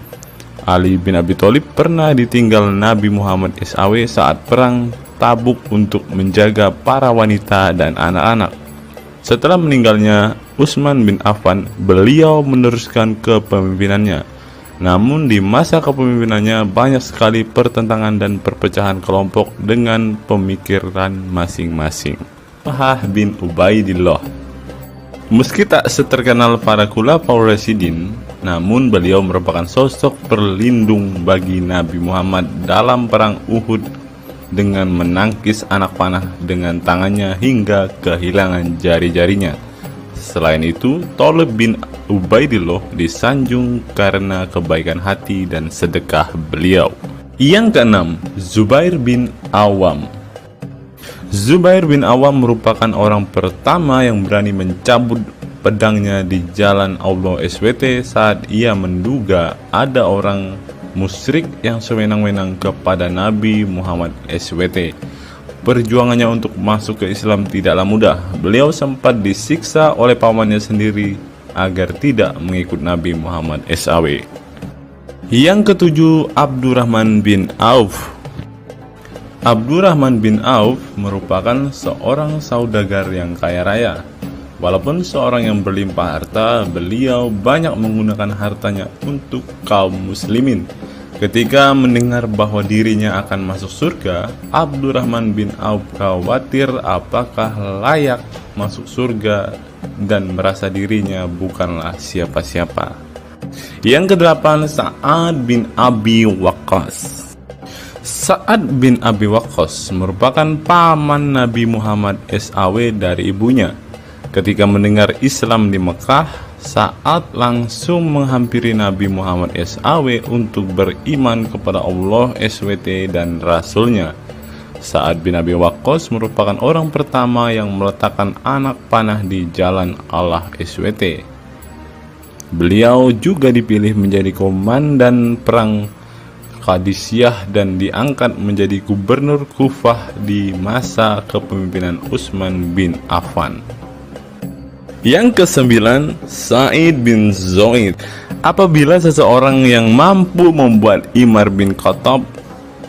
Ali bin Abi Thalib pernah ditinggal Nabi Muhammad SAW saat perang Tabuk untuk menjaga para wanita dan anak-anak. Setelah meninggalnya Utsman bin Affan, beliau meneruskan kepemimpinannya. Namun di masa kepemimpinannya banyak sekali pertentangan dan perpecahan kelompok dengan pemikiran masing-masing. Talhah bin Ubaidillah. Meski tak seterkenal para khulafaur rasyidin, namun beliau merupakan sosok perlindung bagi Nabi Muhammad dalam perang Uhud dengan menangkis anak panah dengan tangannya hingga kehilangan jari-jarinya. Selain itu, Thalib bin Ubaidillah disanjung karena kebaikan hati dan sedekah beliau. Yang keenam, Zubair bin Awam. Zubair bin Awam merupakan orang pertama yang berani mencabut pedangnya di jalan Allah SWT saat ia menduga ada orang musyrik yang sewenang-wenang kepada Nabi Muhammad SWT. Perjuangannya untuk masuk ke Islam tidaklah mudah. Beliau sempat disiksa oleh pamannya sendiri agar tidak mengikut Nabi Muhammad SAW. Yang ketujuh, Abdurrahman bin Auf. Abdurrahman bin Auf merupakan seorang saudagar yang kaya raya. Walaupun seorang yang berlimpah harta, beliau banyak menggunakan hartanya untuk kaum muslimin. Ketika mendengar bahwa dirinya akan masuk surga, Abdurrahman bin Auf khawatir apakah layak masuk surga dan merasa dirinya bukanlah siapa-siapa. Yang kedelapan, Sa'ad bin Abi Waqqas. Sa'ad bin Abi Waqqas merupakan paman Nabi Muhammad SAW dari ibunya. Ketika mendengar Islam di Mekah, Sa'ad langsung menghampiri Nabi Muhammad SAW untuk beriman kepada Allah SWT dan Rasulnya. Sa'ad bin Abi Waqqas merupakan orang pertama yang meletakkan anak panah di jalan Allah SWT. Beliau juga dipilih menjadi komandan perang Qadisiyah dan diangkat menjadi gubernur Kufah di masa kepemimpinan Utsman bin Affan. Yang kesembilan, Sa'id bin Zaid. Apabila seseorang yang mampu membuat Umar bin Khattab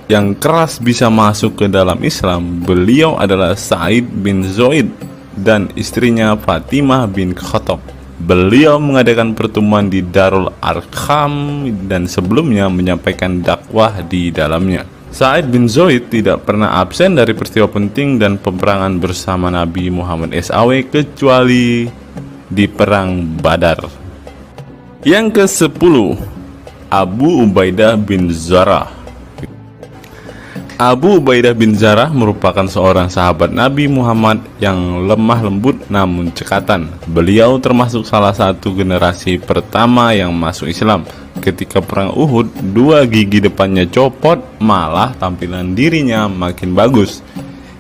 yang keras bisa masuk ke dalam Islam, beliau adalah Sa'id bin Zaid dan istrinya Fatimah bin Khattab. Beliau mengadakan pertemuan di Darul Arqam dan sebelumnya menyampaikan dakwah di dalamnya. Sa'id bin Zaid tidak pernah absen dari peristiwa penting dan peperangan bersama Nabi Muhammad SAW kecuali di perang Badar. Yang ke-10, Abu Ubaidah bin Zarah. Abu Ubaidah bin Zarah merupakan seorang sahabat Nabi Muhammad yang lemah lembut namun cekatan. Beliau termasuk salah satu generasi pertama yang masuk Islam. Ketika perang Uhud, dua gigi depannya copot, malah tampilan dirinya makin bagus.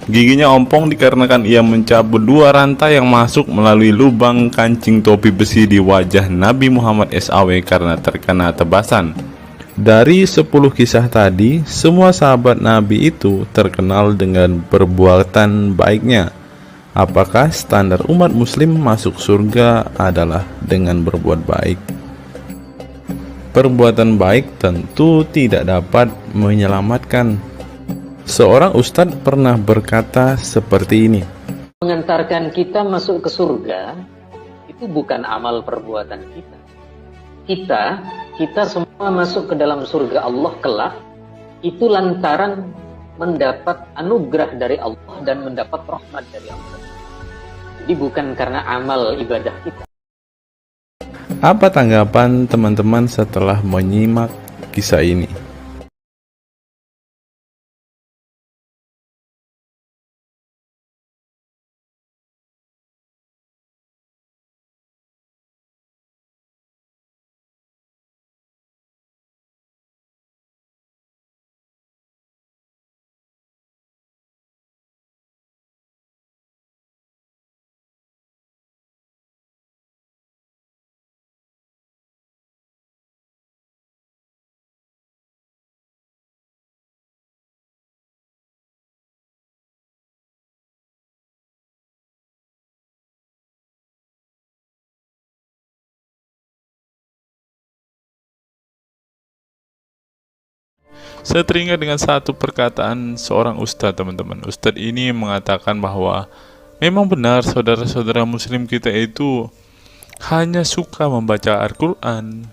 Giginya ompong dikarenakan ia mencabut dua rantai yang masuk melalui lubang kancing topi besi di wajah Nabi Muhammad SAW karena terkena tebasan. Dari 10 kisah tadi, semua sahabat Nabi itu terkenal dengan perbuatan baiknya. Apakah standar umat muslim masuk surga adalah dengan berbuat baik? Perbuatan baik tentu tidak dapat menyelamatkan. Seorang ustadz pernah berkata seperti ini. Mengantarkan kita masuk ke surga itu bukan amal perbuatan kita. Kita semua masuk ke dalam surga Allah kelak itu lantaran mendapat anugerah dari Allah dan mendapat rahmat dari Allah. Jadi bukan karena amal ibadah kita. Apa tanggapan teman-teman setelah menyimak kisah ini? Saya teringat dengan satu perkataan seorang ustadz, teman-teman. Ustadz ini mengatakan bahwa memang benar saudara-saudara muslim kita itu hanya suka membaca Al-Quran,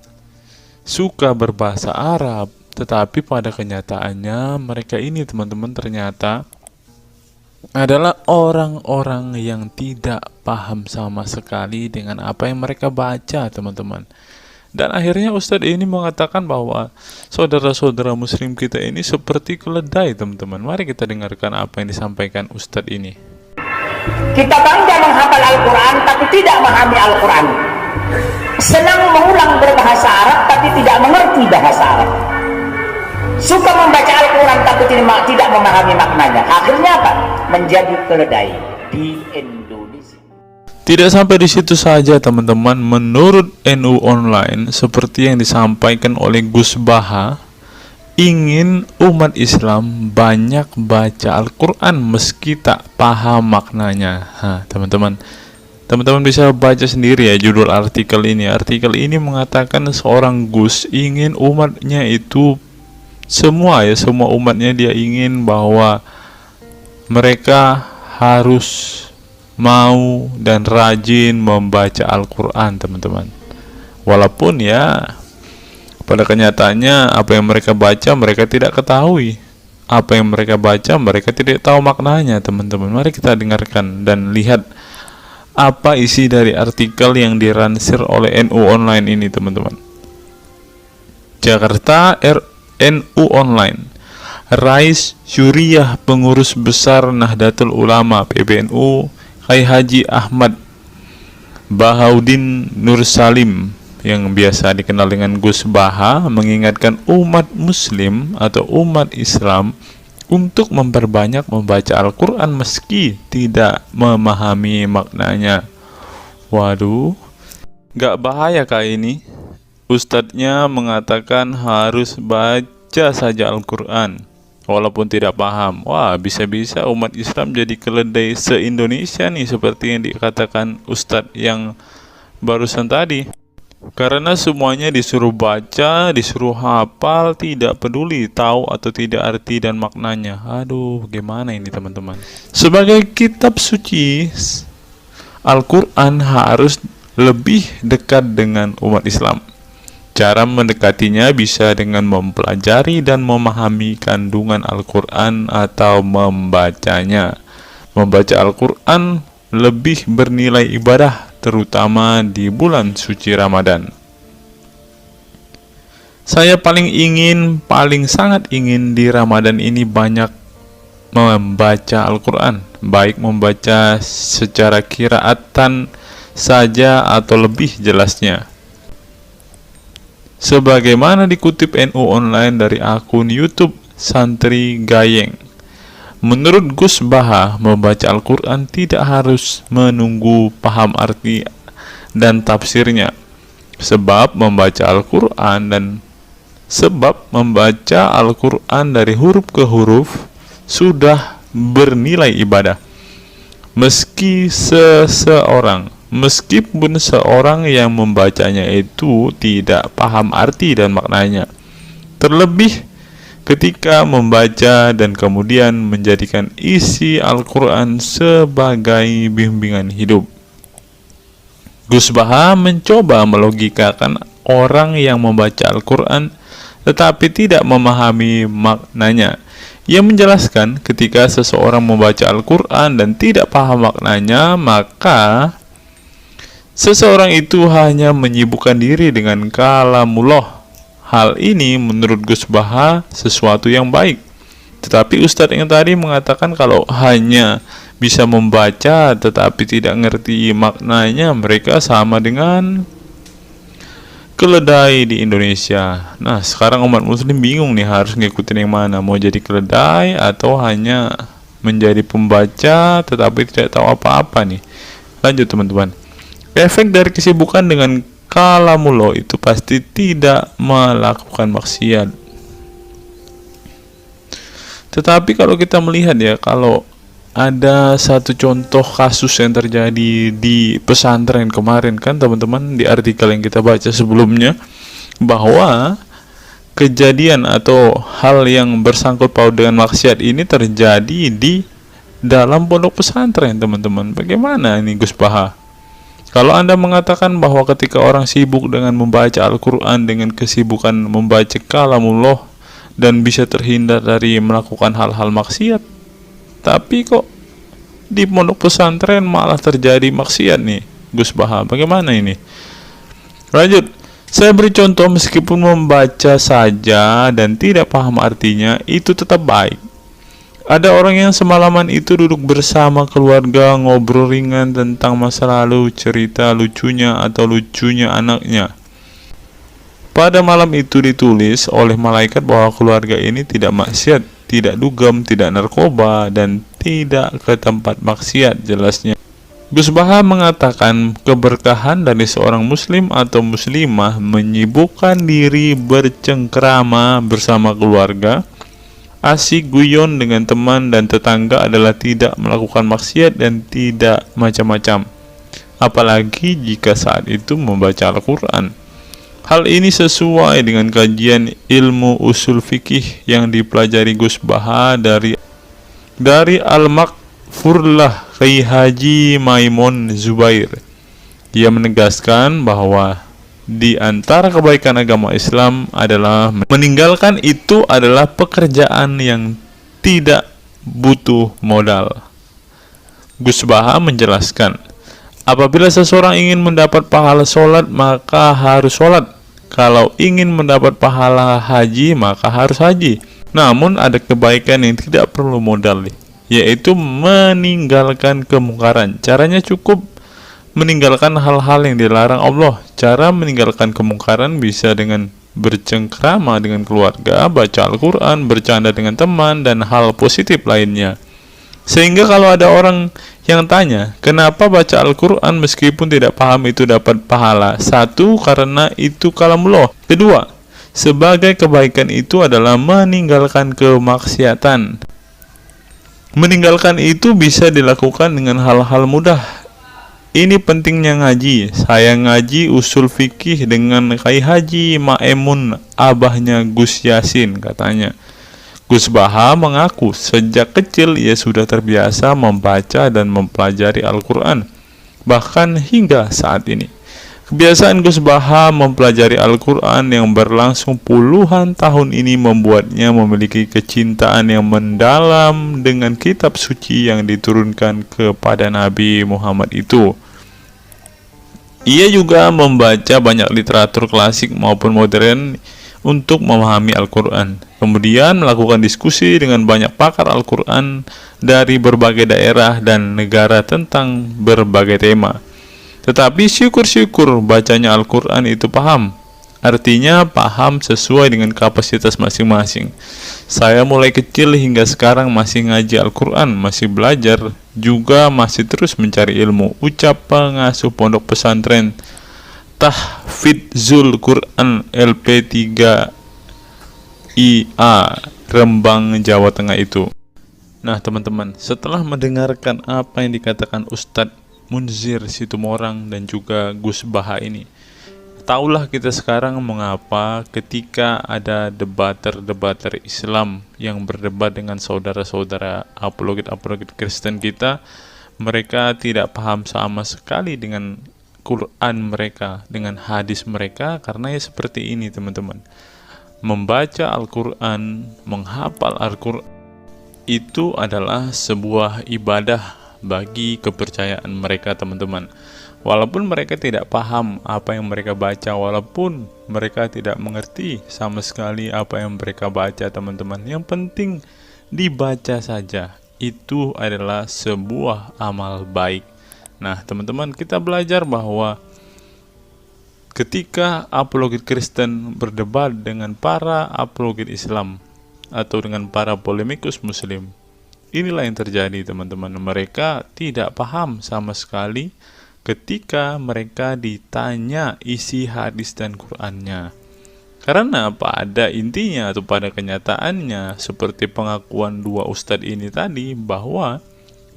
suka berbahasa Arab, tetapi pada kenyataannya mereka ini teman-teman ternyata adalah orang-orang yang tidak paham sama sekali dengan apa yang mereka baca, teman-teman. Dan akhirnya Ustadz ini mengatakan bahwa saudara-saudara muslim kita ini seperti keledai, teman-teman. Mari kita dengarkan apa yang disampaikan Ustadz ini. Kita bangga menghafal Al-Quran tapi tidak memahami Al-Quran. Senang mengulang berbahasa Arab tapi tidak mengerti bahasa Arab. Suka membaca Al-Quran tapi tidak memahami maknanya. Akhirnya apa? Menjadi keledai di Indonesia. Tidak sampai di situ saja, teman-teman. Menurut NU Online, seperti yang disampaikan oleh Gus Baha, ingin umat Islam banyak baca Al-Quran meski tak paham maknanya. Teman-teman bisa baca sendiri ya judul artikel ini. Artikel ini mengatakan seorang Gus ingin umatnya itu semua umatnya dia ingin bahwa mereka harus mau dan rajin membaca Al-Quran, teman-teman. Walaupun ya pada kenyataannya apa yang mereka baca mereka tidak ketahui. Apa yang mereka baca mereka tidak tahu maknanya, teman-teman. Mari kita dengarkan dan lihat apa isi dari artikel yang diransir oleh NU Online ini, teman-teman. Jakarta, NU Online. Rais Syuriah Pengurus Besar Nahdlatul Ulama PBNU Kiai Haji Ahmad Bahaudin Nur Salim yang biasa dikenal dengan Gus Baha mengingatkan umat muslim atau umat Islam untuk memperbanyak membaca Al-Quran meski tidak memahami maknanya. Waduh, gak bahaya kah ini? Ustadznya mengatakan harus baca saja Al-Quran walaupun tidak paham. Wah, bisa-bisa umat Islam jadi keledai se-Indonesia nih, seperti yang dikatakan Ustadz yang barusan tadi. Karena semuanya disuruh baca, disuruh hafal, tidak peduli tahu atau tidak arti dan maknanya. Aduh, gimana ini teman-teman? Sebagai kitab suci, Al-Quran harus lebih dekat dengan umat Islam. Cara mendekatinya bisa dengan mempelajari dan memahami kandungan Al-Quran atau membacanya. Membaca Al-Quran lebih bernilai ibadah, terutama di bulan suci Ramadan. Saya paling sangat ingin di Ramadan ini banyak membaca Al-Quran, baik membaca secara qiraatan saja atau lebih jelasnya. Sebagaimana dikutip NU Online dari akun YouTube Santri Gayeng. Menurut Gus Baha, membaca Al-Quran tidak harus menunggu paham arti dan tafsirnya. Sebab membaca Al-Quran dari huruf ke huruf sudah bernilai ibadah. Meskipun seorang yang membacanya itu tidak paham arti dan maknanya. Terlebih ketika membaca dan kemudian menjadikan isi Al-Quran sebagai bimbingan hidup. Gus Baha mencoba melogikakan orang yang membaca Al-Quran tetapi tidak memahami maknanya. Ia menjelaskan ketika seseorang membaca Al-Quran dan tidak paham maknanya, maka seseorang itu hanya menyibukkan diri dengan kalamullah. Hal ini menurut Gus Baha sesuatu yang baik. Tetapi Ustadz yang tadi mengatakan kalau hanya bisa membaca tetapi tidak ngerti maknanya, mereka sama dengan keledai di Indonesia. Nah, sekarang umat muslim bingung nih harus ngikutin yang mana, mau jadi keledai atau hanya menjadi pembaca tetapi tidak tahu apa-apa nih. Lanjut teman-teman. Efek dari kesibukan dengan kalamullah itu pasti tidak melakukan maksiat. Tetapi kalau kita melihat ya, kalau ada satu contoh kasus yang terjadi di pesantren kemarin kan teman-teman, di artikel yang kita baca sebelumnya, bahwa kejadian atau hal yang bersangkut paut dengan maksiat ini terjadi di dalam pondok pesantren teman-teman. Bagaimana ini Gus Baha? Kalau Anda mengatakan bahwa ketika orang sibuk dengan membaca Al-Quran dengan kesibukan membaca kalamullah dan bisa terhindar dari melakukan hal-hal maksiat, tapi kok di pondok pesantren malah terjadi maksiat nih, Gus Baha, bagaimana ini? Lanjut, saya beri contoh, meskipun membaca saja dan tidak paham artinya, itu tetap baik. Ada orang yang semalaman itu duduk bersama keluarga, ngobrol ringan tentang masa lalu, cerita lucunya atau lucunya anaknya. Pada malam itu ditulis oleh malaikat bahwa keluarga ini tidak maksiat, tidak dugem, tidak narkoba, dan tidak ke tempat maksiat, jelasnya. Gus Baha mengatakan keberkahan dari seorang muslim atau muslimah menyibukkan diri bercengkrama bersama keluarga, asik guyon dengan teman dan tetangga adalah tidak melakukan maksiat dan tidak macam-macam, apalagi jika saat itu membaca Al-Quran. Hal ini sesuai dengan kajian ilmu usul fikih yang dipelajari Gus Baha dari Al-Makfurlah Kiai Haji Maimun Zubair. Ia menegaskan bahwa di antara kebaikan agama Islam adalah meninggalkan itu adalah pekerjaan yang tidak butuh modal. Gus Baha menjelaskan, apabila seseorang ingin mendapat pahala sholat, maka harus sholat. Kalau ingin mendapat pahala haji, maka harus haji. Namun ada kebaikan yang tidak perlu modal, yaitu meninggalkan kemungkaran. Caranya cukup meninggalkan hal-hal yang dilarang Allah. Cara meninggalkan kemungkaran bisa dengan bercengkrama dengan keluarga, baca Al-Quran, bercanda dengan teman, dan hal positif lainnya. Sehingga kalau ada orang yang tanya, kenapa baca Al-Quran meskipun tidak paham itu dapat pahala? Satu, karena itu kalamullah. Kedua, sebagai kebaikan itu adalah meninggalkan kemaksiatan. Meninggalkan itu bisa dilakukan dengan hal-hal mudah. Ini pentingnya ngaji. Saya ngaji usul fikih dengan Kiai Haji Maimun, abahnya Gus Yasin, katanya. Gus Baha mengaku sejak kecil ia sudah terbiasa membaca dan mempelajari Al-Quran, bahkan hingga saat ini. Kebiasaan Gus Baha mempelajari Al-Quran yang berlangsung puluhan tahun ini membuatnya memiliki kecintaan yang mendalam dengan kitab suci yang diturunkan kepada Nabi Muhammad itu. Ia juga membaca banyak literatur klasik maupun modern untuk memahami Al-Quran. Kemudian melakukan diskusi dengan banyak pakar Al-Quran dari berbagai daerah dan negara tentang berbagai tema. Tetapi syukur-syukur bacanya Al-Quran itu paham. Artinya paham sesuai dengan kapasitas masing-masing. Saya mulai kecil hingga sekarang masih ngaji Al-Quran, masih belajar, juga masih terus mencari ilmu. Ucap pengasuh pondok pesantren Tahfidzul Quran LP3 IA Rembang, Jawa Tengah itu. Nah teman-teman, setelah mendengarkan apa yang dikatakan Ustadz Munzir Situmorang dan juga Gus Baha ini, taulah kita sekarang mengapa ketika ada debater Islam yang berdebat dengan saudara-saudara apologet Kristen kita, mereka tidak paham sama sekali dengan Quran mereka, dengan hadis mereka, karena ya seperti ini teman-teman. Membaca Al-Quran, menghafal Al-Quran itu adalah sebuah ibadah bagi kepercayaan mereka teman-teman. Walaupun mereka tidak paham apa yang mereka baca, walaupun mereka tidak mengerti sama sekali apa yang mereka baca teman-teman, yang penting dibaca saja, itu adalah sebuah amal baik. Nah teman-teman, kita belajar bahwa ketika apologet Kristen berdebat dengan para apologet Islam atau dengan para polemikus Muslim, inilah yang terjadi teman-teman. Mereka tidak paham sama sekali ketika mereka ditanya isi hadis dan Qur'annya. Karena pada intinya atau pada kenyataannya, seperti pengakuan dua ustadz ini tadi, bahwa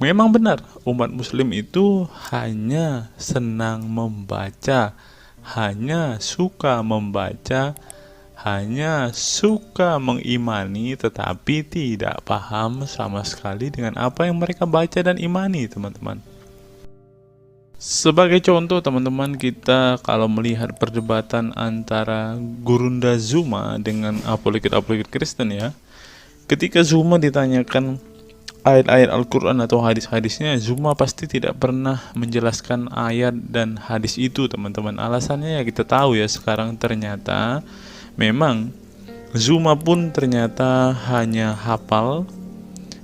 memang benar umat muslim itu hanya senang membaca, hanya suka membaca, hanya suka mengimani, tetapi tidak paham sama sekali dengan apa yang mereka baca dan imani teman-teman. Sebagai contoh teman-teman, kita kalau melihat perdebatan antara Gurunda Zuma dengan apologet-apologet Kristen ya, ketika Zuma ditanyakan ayat-ayat Al-Quran atau hadis-hadisnya, Zuma pasti tidak pernah menjelaskan ayat dan hadis itu teman-teman. Alasannya ya kita tahu ya, sekarang ternyata memang Zuma pun ternyata hanya hafal,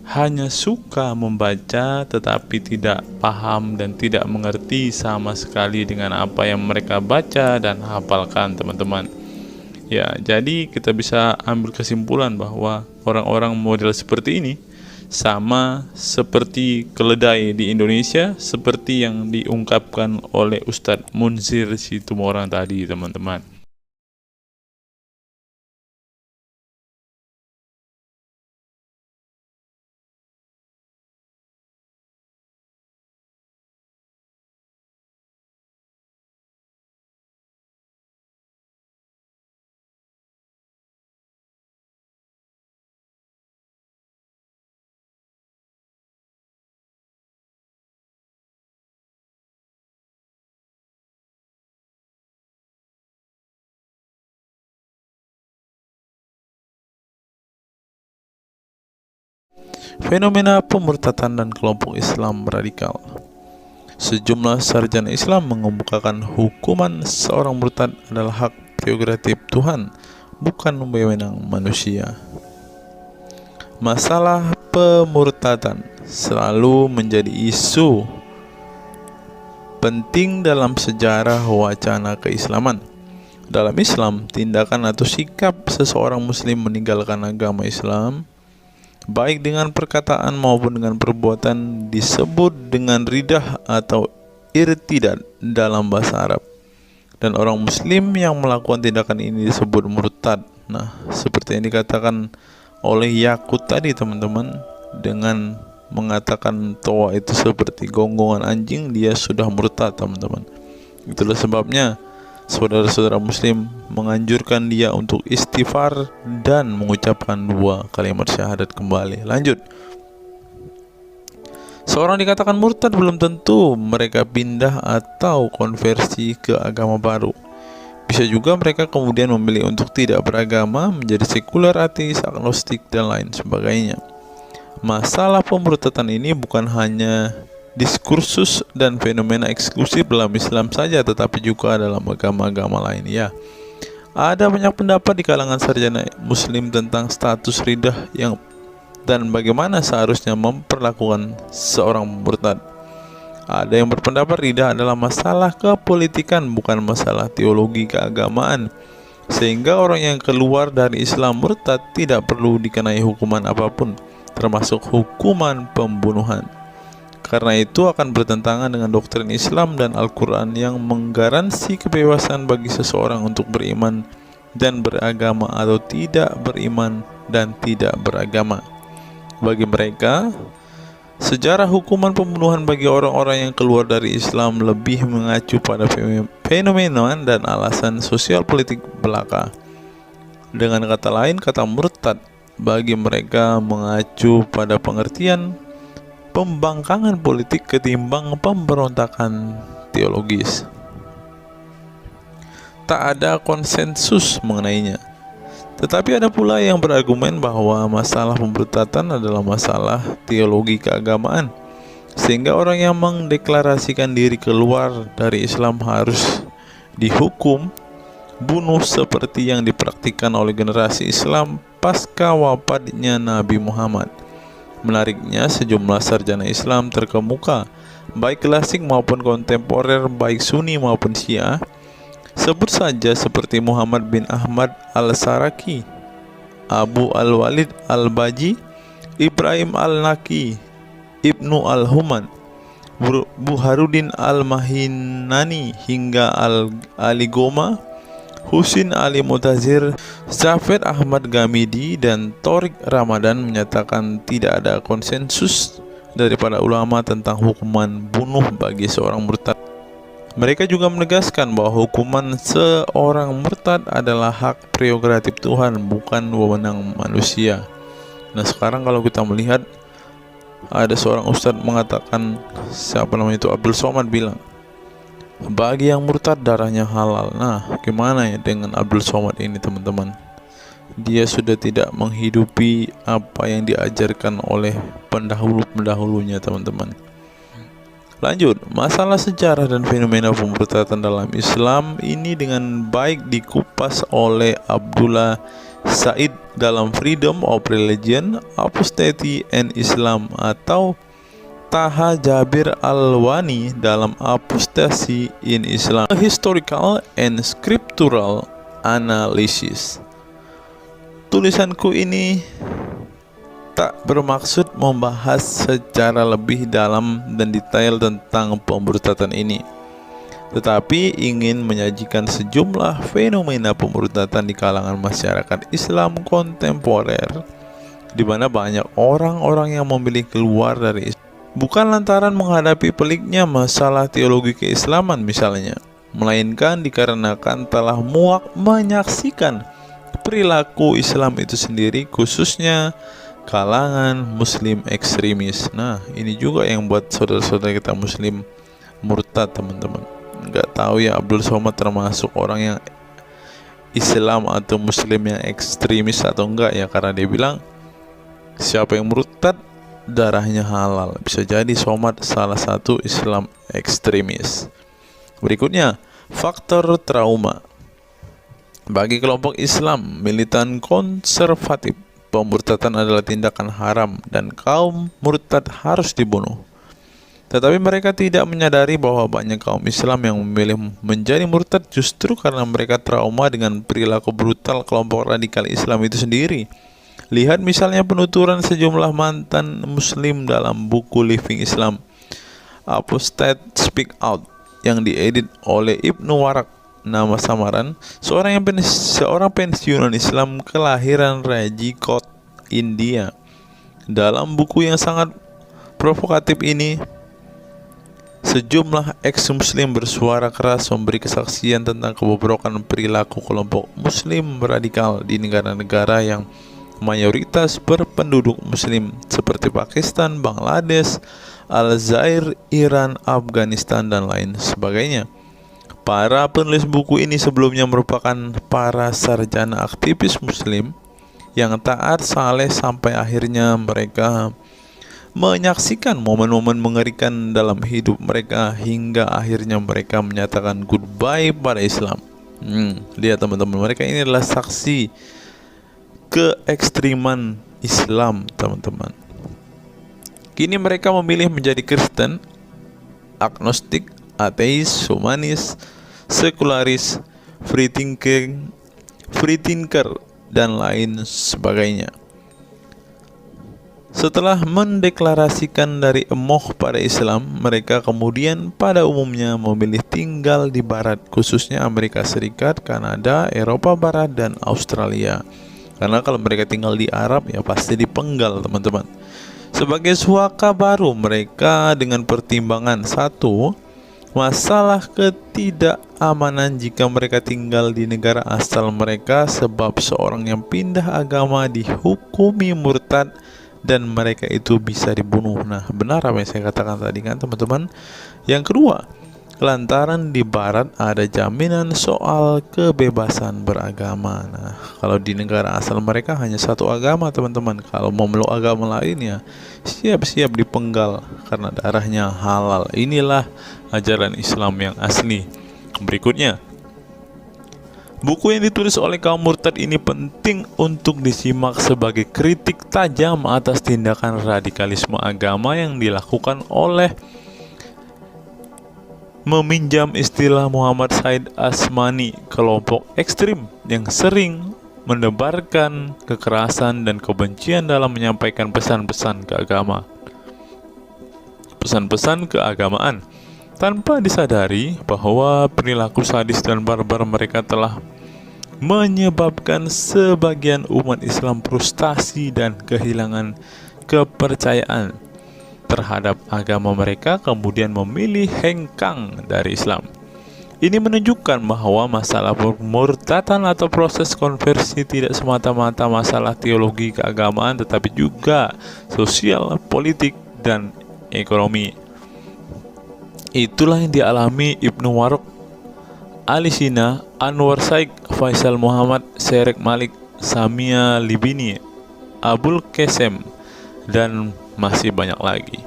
hanya suka membaca, tetapi tidak paham dan tidak mengerti sama sekali dengan apa yang mereka baca dan hafalkan teman-teman. Ya, jadi kita bisa ambil kesimpulan bahwa orang-orang model seperti ini sama seperti keledai di Indonesia, seperti yang diungkapkan oleh Ustadz Munzir Situmorang tadi teman-teman. Fenomena pemurtadan dan kelompok Islam radikal. Sejumlah sarjana Islam mengemukakan hukuman seorang murtad adalah hak prerogatif Tuhan, bukan wewenang manusia. Masalah pemurtadan selalu menjadi isu penting dalam sejarah wacana keislaman. Dalam Islam, tindakan atau sikap seseorang muslim meninggalkan agama Islam, baik dengan perkataan maupun dengan perbuatan, disebut dengan ridah atau irtidad dalam bahasa Arab. Dan orang muslim yang melakukan tindakan ini disebut murtad. Nah, seperti yang dikatakan oleh Yakut tadi teman-teman, dengan mengatakan toa itu seperti gonggongan anjing, dia sudah murtad teman-teman. Itulah sebabnya saudara-saudara muslim menganjurkan dia untuk istighfar dan mengucapkan 2 kalimat syahadat kembali. Lanjut. Seorang dikatakan murtad belum tentu mereka pindah atau konversi ke agama baru. Bisa juga mereka kemudian memilih untuk tidak beragama, menjadi sekuler, ateis, agnostik, dan lain sebagainya. Masalah pemurtadan ini bukan hanya diskursus dan fenomena eksklusif dalam Islam saja, tetapi juga dalam agama-agama lain ya. Ada banyak pendapat di kalangan sarjana muslim tentang status ridah dan bagaimana seharusnya memperlakukan seorang murtad. Ada yang berpendapat ridah adalah masalah kepolitikan, bukan masalah teologi keagamaan, sehingga orang yang keluar dari Islam murtad tidak perlu dikenai hukuman apapun, termasuk hukuman pembunuhan. Karena itu akan bertentangan dengan doktrin Islam dan Al-Quran yang menggaransi kebebasan bagi seseorang untuk beriman dan beragama atau tidak beriman dan tidak beragama. Bagi mereka, sejarah hukuman pembunuhan bagi orang-orang yang keluar dari Islam lebih mengacu pada fenomena dan alasan sosial politik belaka. Dengan kata lain, kata murtad bagi mereka mengacu pada pengertian pembangkangan politik ketimbang pemberontakan teologis. Tak ada konsensus mengenainya. Tetapi ada pula yang berargumen bahwa masalah pemurtadan adalah masalah teologi keagamaan, sehingga orang yang mendeklarasikan diri keluar dari Islam harus dihukum bunuh seperti yang dipraktikkan oleh generasi Islam pasca wafatnya Nabi Muhammad. Menariknya, sejumlah sarjana Islam terkemuka, baik klasik maupun kontemporer, baik Sunni maupun Syiah, sebut saja seperti Muhammad bin Ahmad al-Saraki, Abu al-Walid al-Baji, Ibrahim al-Naqi, Ibnu al-Human, Buharuddin al-Mahinani hingga Ali Goma, Husin Ali Mutazir, Zafir Ahmad Gamidi, dan Torik Ramadan menyatakan tidak ada konsensus daripada ulama tentang hukuman bunuh bagi seorang murtad. Mereka juga menegaskan bahwa hukuman seorang murtad adalah hak prerogatif Tuhan, bukan wewenang manusia. Nah, sekarang kalau kita melihat ada seorang ustadz mengatakan, siapa namanya itu, Abdul Somad bilang, Bagi yang murtad darahnya halal. Nah, gimana ya dengan Abdul Somad ini teman-teman? Dia sudah tidak menghidupi apa yang diajarkan oleh pendahulu-pendahulunya teman-teman. Lanjut, masalah sejarah dan fenomena pemurtadan dalam Islam ini dengan baik dikupas oleh Abdullah Said dalam Freedom of Religion, Apostasy and Islam, atau Taha Jabir Al-Wani dalam Apostasy in Islam, A Historical and Scriptural Analysis. Tulisanku ini tak bermaksud membahas secara lebih dalam dan detail tentang pemurtadan ini, tetapi ingin menyajikan sejumlah fenomena pemurtadan di kalangan masyarakat Islam kontemporer, di mana banyak orang-orang yang memilih keluar dari Islam bukan lantaran menghadapi peliknya masalah teologi keislaman misalnya, melainkan dikarenakan telah muak menyaksikan perilaku Islam itu sendiri, khususnya kalangan muslim ekstremis. Nah, ini juga yang buat saudara-saudara kita muslim murtad teman-teman. Nggak tahu ya Abdul Somad termasuk orang yang Islam atau muslim yang ekstremis atau enggak ya, karena dia bilang siapa yang murtad darahnya halal. Bisa jadi Somad salah satu Islam ekstremis. Berikutnya, faktor trauma. Bagi kelompok Islam militan konservatif, pemurtadan adalah tindakan haram dan kaum murtad harus dibunuh. Tetapi mereka tidak menyadari bahwa banyak kaum Islam yang memilih menjadi murtad justru karena mereka trauma dengan perilaku brutal kelompok radikal Islam itu sendiri. Lihat misalnya penuturan sejumlah mantan muslim dalam buku Living Islam, Apostate Speak Out, yang diedit oleh Ibnu Warak, nama samaran seorang pensiunan Islam kelahiran Rajkot, India. Dalam buku yang sangat provokatif ini, sejumlah ex-muslim bersuara keras memberi kesaksian tentang kebobrokan perilaku kelompok muslim radikal di negara-negara yang mayoritas berpenduduk muslim seperti Pakistan, Bangladesh, Aljazair, Iran, Afghanistan, dan lain sebagainya. Para penulis buku ini sebelumnya merupakan para sarjana aktivis muslim yang taat saleh sampai akhirnya mereka menyaksikan momen-momen mengerikan dalam hidup mereka hingga akhirnya mereka menyatakan goodbye pada Islam. Lihat teman-teman, mereka ini adalah saksi keekstriman Islam teman-teman. Kini mereka memilih menjadi Kristen, agnostik, ateis, humanis, sekularis, free thinker, dan lain sebagainya. Setelah mendeklarasikan dari emoh pada Islam, mereka kemudian pada umumnya memilih tinggal di Barat, khususnya Amerika Serikat, Kanada, Eropa Barat, dan Australia. Karena kalau mereka tinggal di Arab ya pasti dipenggal teman-teman. Sebagai suaka baru mereka dengan pertimbangan satu, masalah ketidakamanan jika mereka tinggal di negara asal mereka, sebab seorang yang pindah agama dihukumi murtad dan mereka itu bisa dibunuh. Nah, benar apa yang saya katakan tadi kan teman-teman. Yang kedua, lantaran di Barat ada jaminan soal kebebasan beragama. Nah, kalau di negara asal mereka hanya satu agama teman-teman. Kalau mau meluk agama lain ya siap-siap dipenggal karena darahnya halal. Inilah ajaran Islam yang asli. Berikutnya, buku yang ditulis oleh kaum murtad ini penting untuk disimak sebagai kritik tajam atas tindakan radikalisme agama yang dilakukan oleh, meminjam istilah Muhammad Said Asmani, kelompok ekstrim yang sering menebarkan kekerasan dan kebencian dalam menyampaikan pesan-pesan keagamaan tanpa disadari bahwa perilaku sadis dan barbar mereka telah menyebabkan sebagian umat Islam frustasi dan kehilangan kepercayaan terhadap agama mereka, kemudian memilih hengkang dari Islam. Ini menunjukkan bahwa masalah pemurtadan atau proses konversi tidak semata-mata masalah teologi keagamaan, tetapi juga sosial, politik, dan ekonomi. Itulah yang dialami Ibnu Warok, Ali Sina, Anwar Saik, Faisal Muhammad, Serek Malik, Samia Libini, Abul Qasem, dan masih banyak lagi.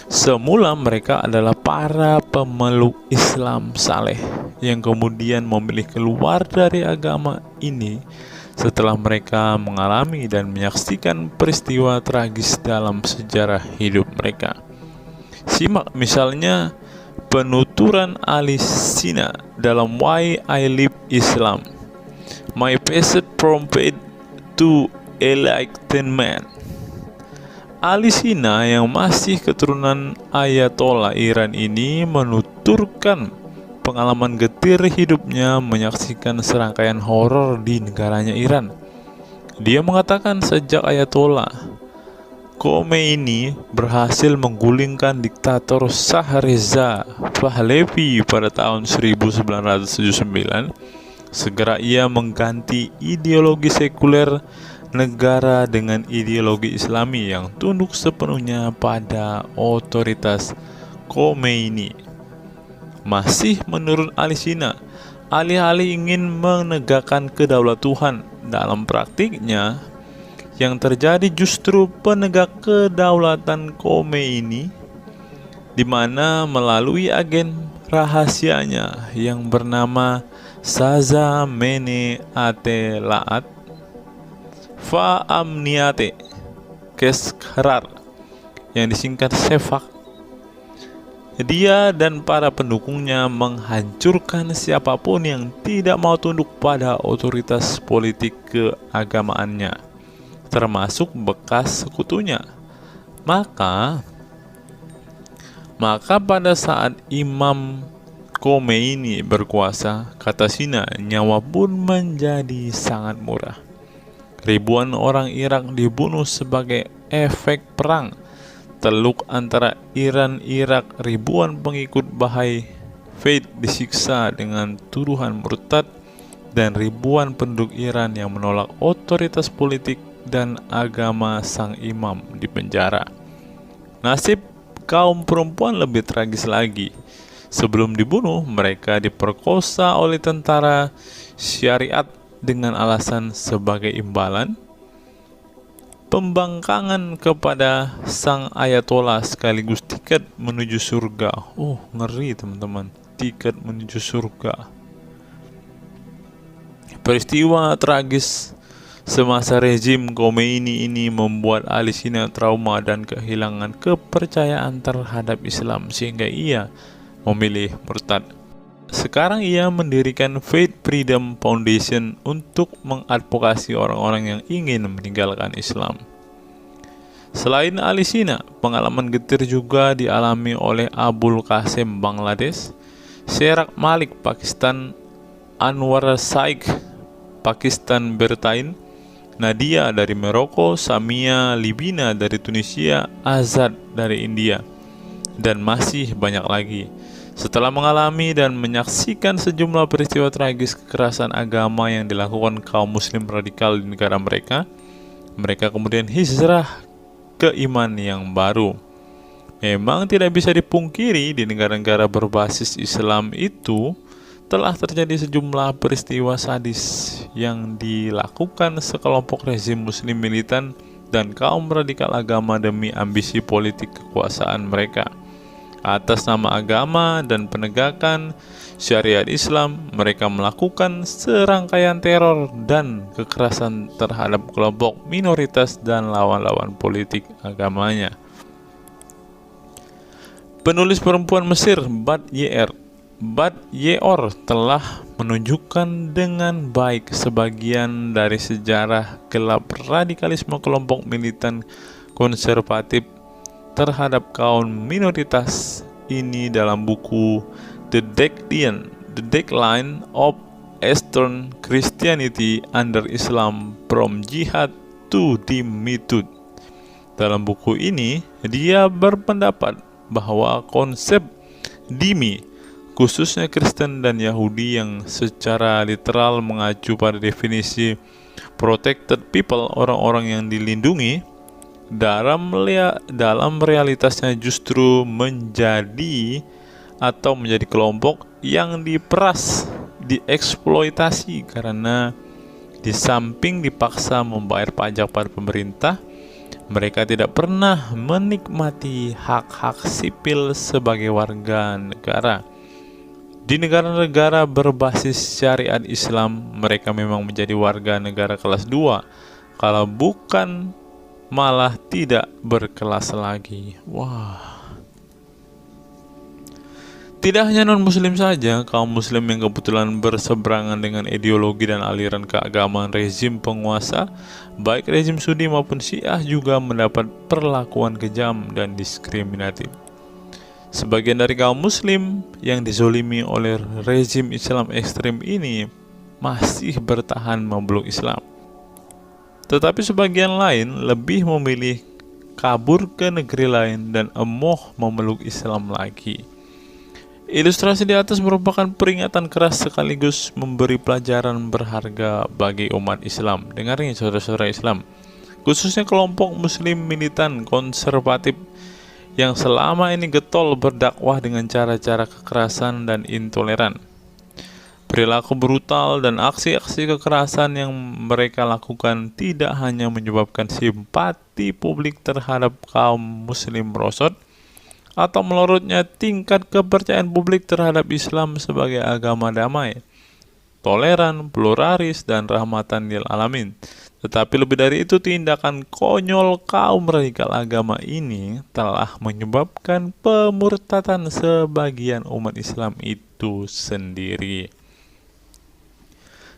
Semula mereka adalah para pemeluk Islam saleh yang kemudian memilih keluar dari agama ini setelah mereka mengalami dan menyaksikan peristiwa tragis dalam sejarah hidup mereka. Simak misalnya penuturan Ali Sina dalam Why I Live Islam, My Passage from Faith to Enlightenment. Ali Sina yang masih keturunan Ayatollah Iran ini menuturkan pengalaman getir hidupnya menyaksikan serangkaian horor di negaranya Iran. Dia mengatakan sejak Ayatollah Khomeini berhasil menggulingkan diktator Shah Reza Pahlavi pada tahun 1979, segera ia mengganti ideologi sekuler negara dengan ideologi Islami yang tunduk sepenuhnya pada otoritas Khomeini. Masih menurut Ali Sina, alih-alih ingin menegakkan kedaulatan dalam praktiknya, yang terjadi justru penegak kedaulatan Khomeini, di mana melalui agen rahasianya yang bernama Saza Mene Ate Laat Fa Amniate Keskharar, yang disingkat Sefak, dia dan para pendukungnya menghancurkan siapapun yang tidak mau tunduk pada otoritas politik keagamaannya, termasuk bekas sekutunya. Maka pada saat Imam Khomeini berkuasa, kata Sina, nyawa pun menjadi sangat murah. Ribuan orang Irak dibunuh sebagai efek perang teluk antara Iran-Irak. Ribuan pengikut Bahai Faith disiksa dengan tuduhan murtad, dan ribuan penduduk Iran yang menolak otoritas politik dan agama sang imam dipenjara. Nasib kaum perempuan lebih tragis lagi. Sebelum dibunuh, mereka diperkosa oleh tentara syariat dengan alasan sebagai imbalan pembangkangan kepada sang ayatollah sekaligus tiket menuju surga. Oh, ngeri teman-teman, tiket menuju surga. Peristiwa tragis semasa rezim Khomeini ini membuat Ali Sina trauma dan kehilangan kepercayaan terhadap Islam sehingga ia memilih murtad. Sekarang ia mendirikan Faith Freedom Foundation untuk mengadvokasi orang-orang yang ingin meninggalkan Islam. Selain Ali Sina, pengalaman getir juga dialami oleh Abul Qasem Bangladesh, Serek Malik Pakistan, Anwar Saik Pakistan Bertain, Nadia dari Maroko, Samia Libina dari Tunisia, Azad dari India, dan masih banyak lagi. Setelah mengalami dan menyaksikan sejumlah peristiwa tragis kekerasan agama yang dilakukan kaum muslim radikal di negara mereka, mereka kemudian hijrah ke iman yang baru. Memang tidak bisa dipungkiri di negara-negara berbasis Islam itu telah terjadi sejumlah peristiwa sadis yang dilakukan sekelompok rezim muslim militan dan kaum radikal agama demi ambisi politik kekuasaan mereka. Atas nama agama dan penegakan syariat Islam, mereka melakukan serangkaian teror dan kekerasan terhadap kelompok minoritas dan lawan-lawan politik agamanya. Penulis perempuan Mesir Bad Yeor telah menunjukkan dengan baik sebagian dari sejarah gelap radikalisme kelompok militan konservatif terhadap kaum minoritas ini dalam buku The Decline of Eastern Christianity Under Islam From Jihad to Dhimmitud. Dalam buku ini, dia berpendapat bahwa konsep dhimmi, khususnya Kristen dan Yahudi yang secara literal mengacu pada definisi protected people, orang-orang yang dilindungi, dalam realitasnya justru menjadi atau menjadi kelompok yang diperas, dieksploitasi karena di samping dipaksa membayar pajak pada pemerintah, mereka tidak pernah menikmati hak-hak sipil sebagai warga negara. Di negara-negara berbasis syariat Islam, mereka memang menjadi warga negara kelas 2, kalau bukan malah tidak berkelas lagi. Wah. Tidak hanya non-muslim saja, kaum muslim yang kebetulan berseberangan dengan ideologi dan aliran keagamaan rezim penguasa, baik rezim Sunni maupun Syiah, juga mendapat perlakuan kejam dan diskriminatif. Sebagian dari kaum muslim yang dizolimi oleh rezim Islam ekstrem ini masih bertahan memeluk Islam. Tetapi sebagian lain lebih memilih kabur ke negeri lain dan emoh memeluk Islam lagi. Ilustrasi di atas merupakan peringatan keras sekaligus memberi pelajaran berharga bagi umat Islam. Dengarnya saudara-saudara Islam, khususnya kelompok muslim militan konservatif yang selama ini getol berdakwah dengan cara-cara kekerasan dan intoleran. Perilaku brutal dan aksi-aksi kekerasan yang mereka lakukan tidak hanya menyebabkan simpati publik terhadap kaum muslim merosot atau melorotnya tingkat kepercayaan publik terhadap Islam sebagai agama damai, toleran, pluralis, dan rahmatan lil alamin. Tetapi lebih dari itu, tindakan konyol kaum radikal agama ini telah menyebabkan pemurtadan sebagian umat Islam itu sendiri.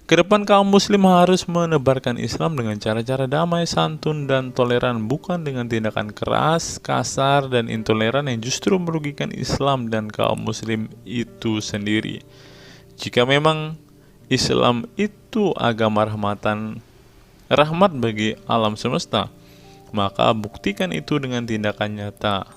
Kedepan kaum muslim harus menebarkan Islam dengan cara-cara damai, santun, dan toleran, bukan dengan tindakan keras, kasar, dan intoleran yang justru merugikan Islam dan kaum muslim itu sendiri. Jika memang Islam itu agama rahmat bagi alam semesta, maka buktikan itu dengan tindakan nyata.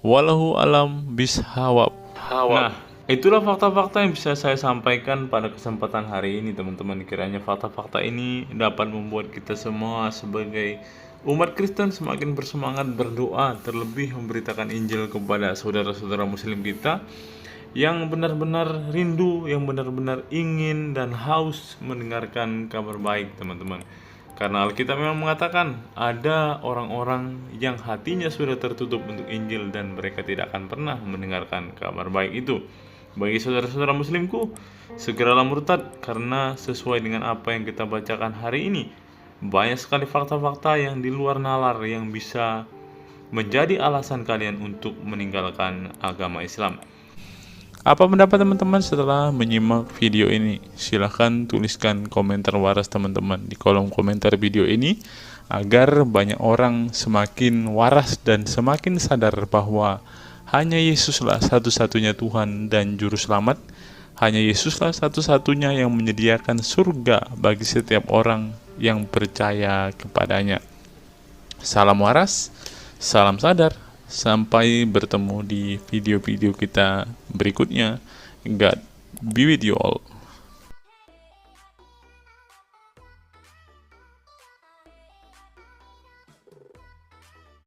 Wallahu alam bishawab. Nah, itulah fakta-fakta yang bisa saya sampaikan pada kesempatan hari ini, teman-teman. Kiranya fakta-fakta ini dapat membuat kita semua sebagai umat Kristen semakin bersemangat berdoa, terlebih memberitakan Injil kepada saudara-saudara muslim kita yang benar-benar rindu, yang benar-benar ingin dan haus mendengarkan kabar baik, teman-teman. Karena Alkitab memang mengatakan ada orang-orang yang hatinya sudah tertutup untuk Injil dan mereka tidak akan pernah mendengarkan kabar baik itu. Bagi saudara-saudara muslimku, segeralah murtad, karena sesuai dengan apa yang kita bacakan hari ini, banyak sekali fakta-fakta yang di luar nalar yang bisa menjadi alasan kalian untuk meninggalkan agama Islam. Apa pendapat teman-teman setelah menyimak video ini? Silahkan tuliskan komentar waras teman-teman di kolom komentar video ini, agar banyak orang semakin waras dan semakin sadar bahwa hanya Yesuslah satu-satunya Tuhan dan Juru Selamat. Hanya Yesuslah satu-satunya yang menyediakan surga bagi setiap orang yang percaya kepadanya. Salam waras, salam sadar. Sampai bertemu di video-video kita berikutnya. God be with you all.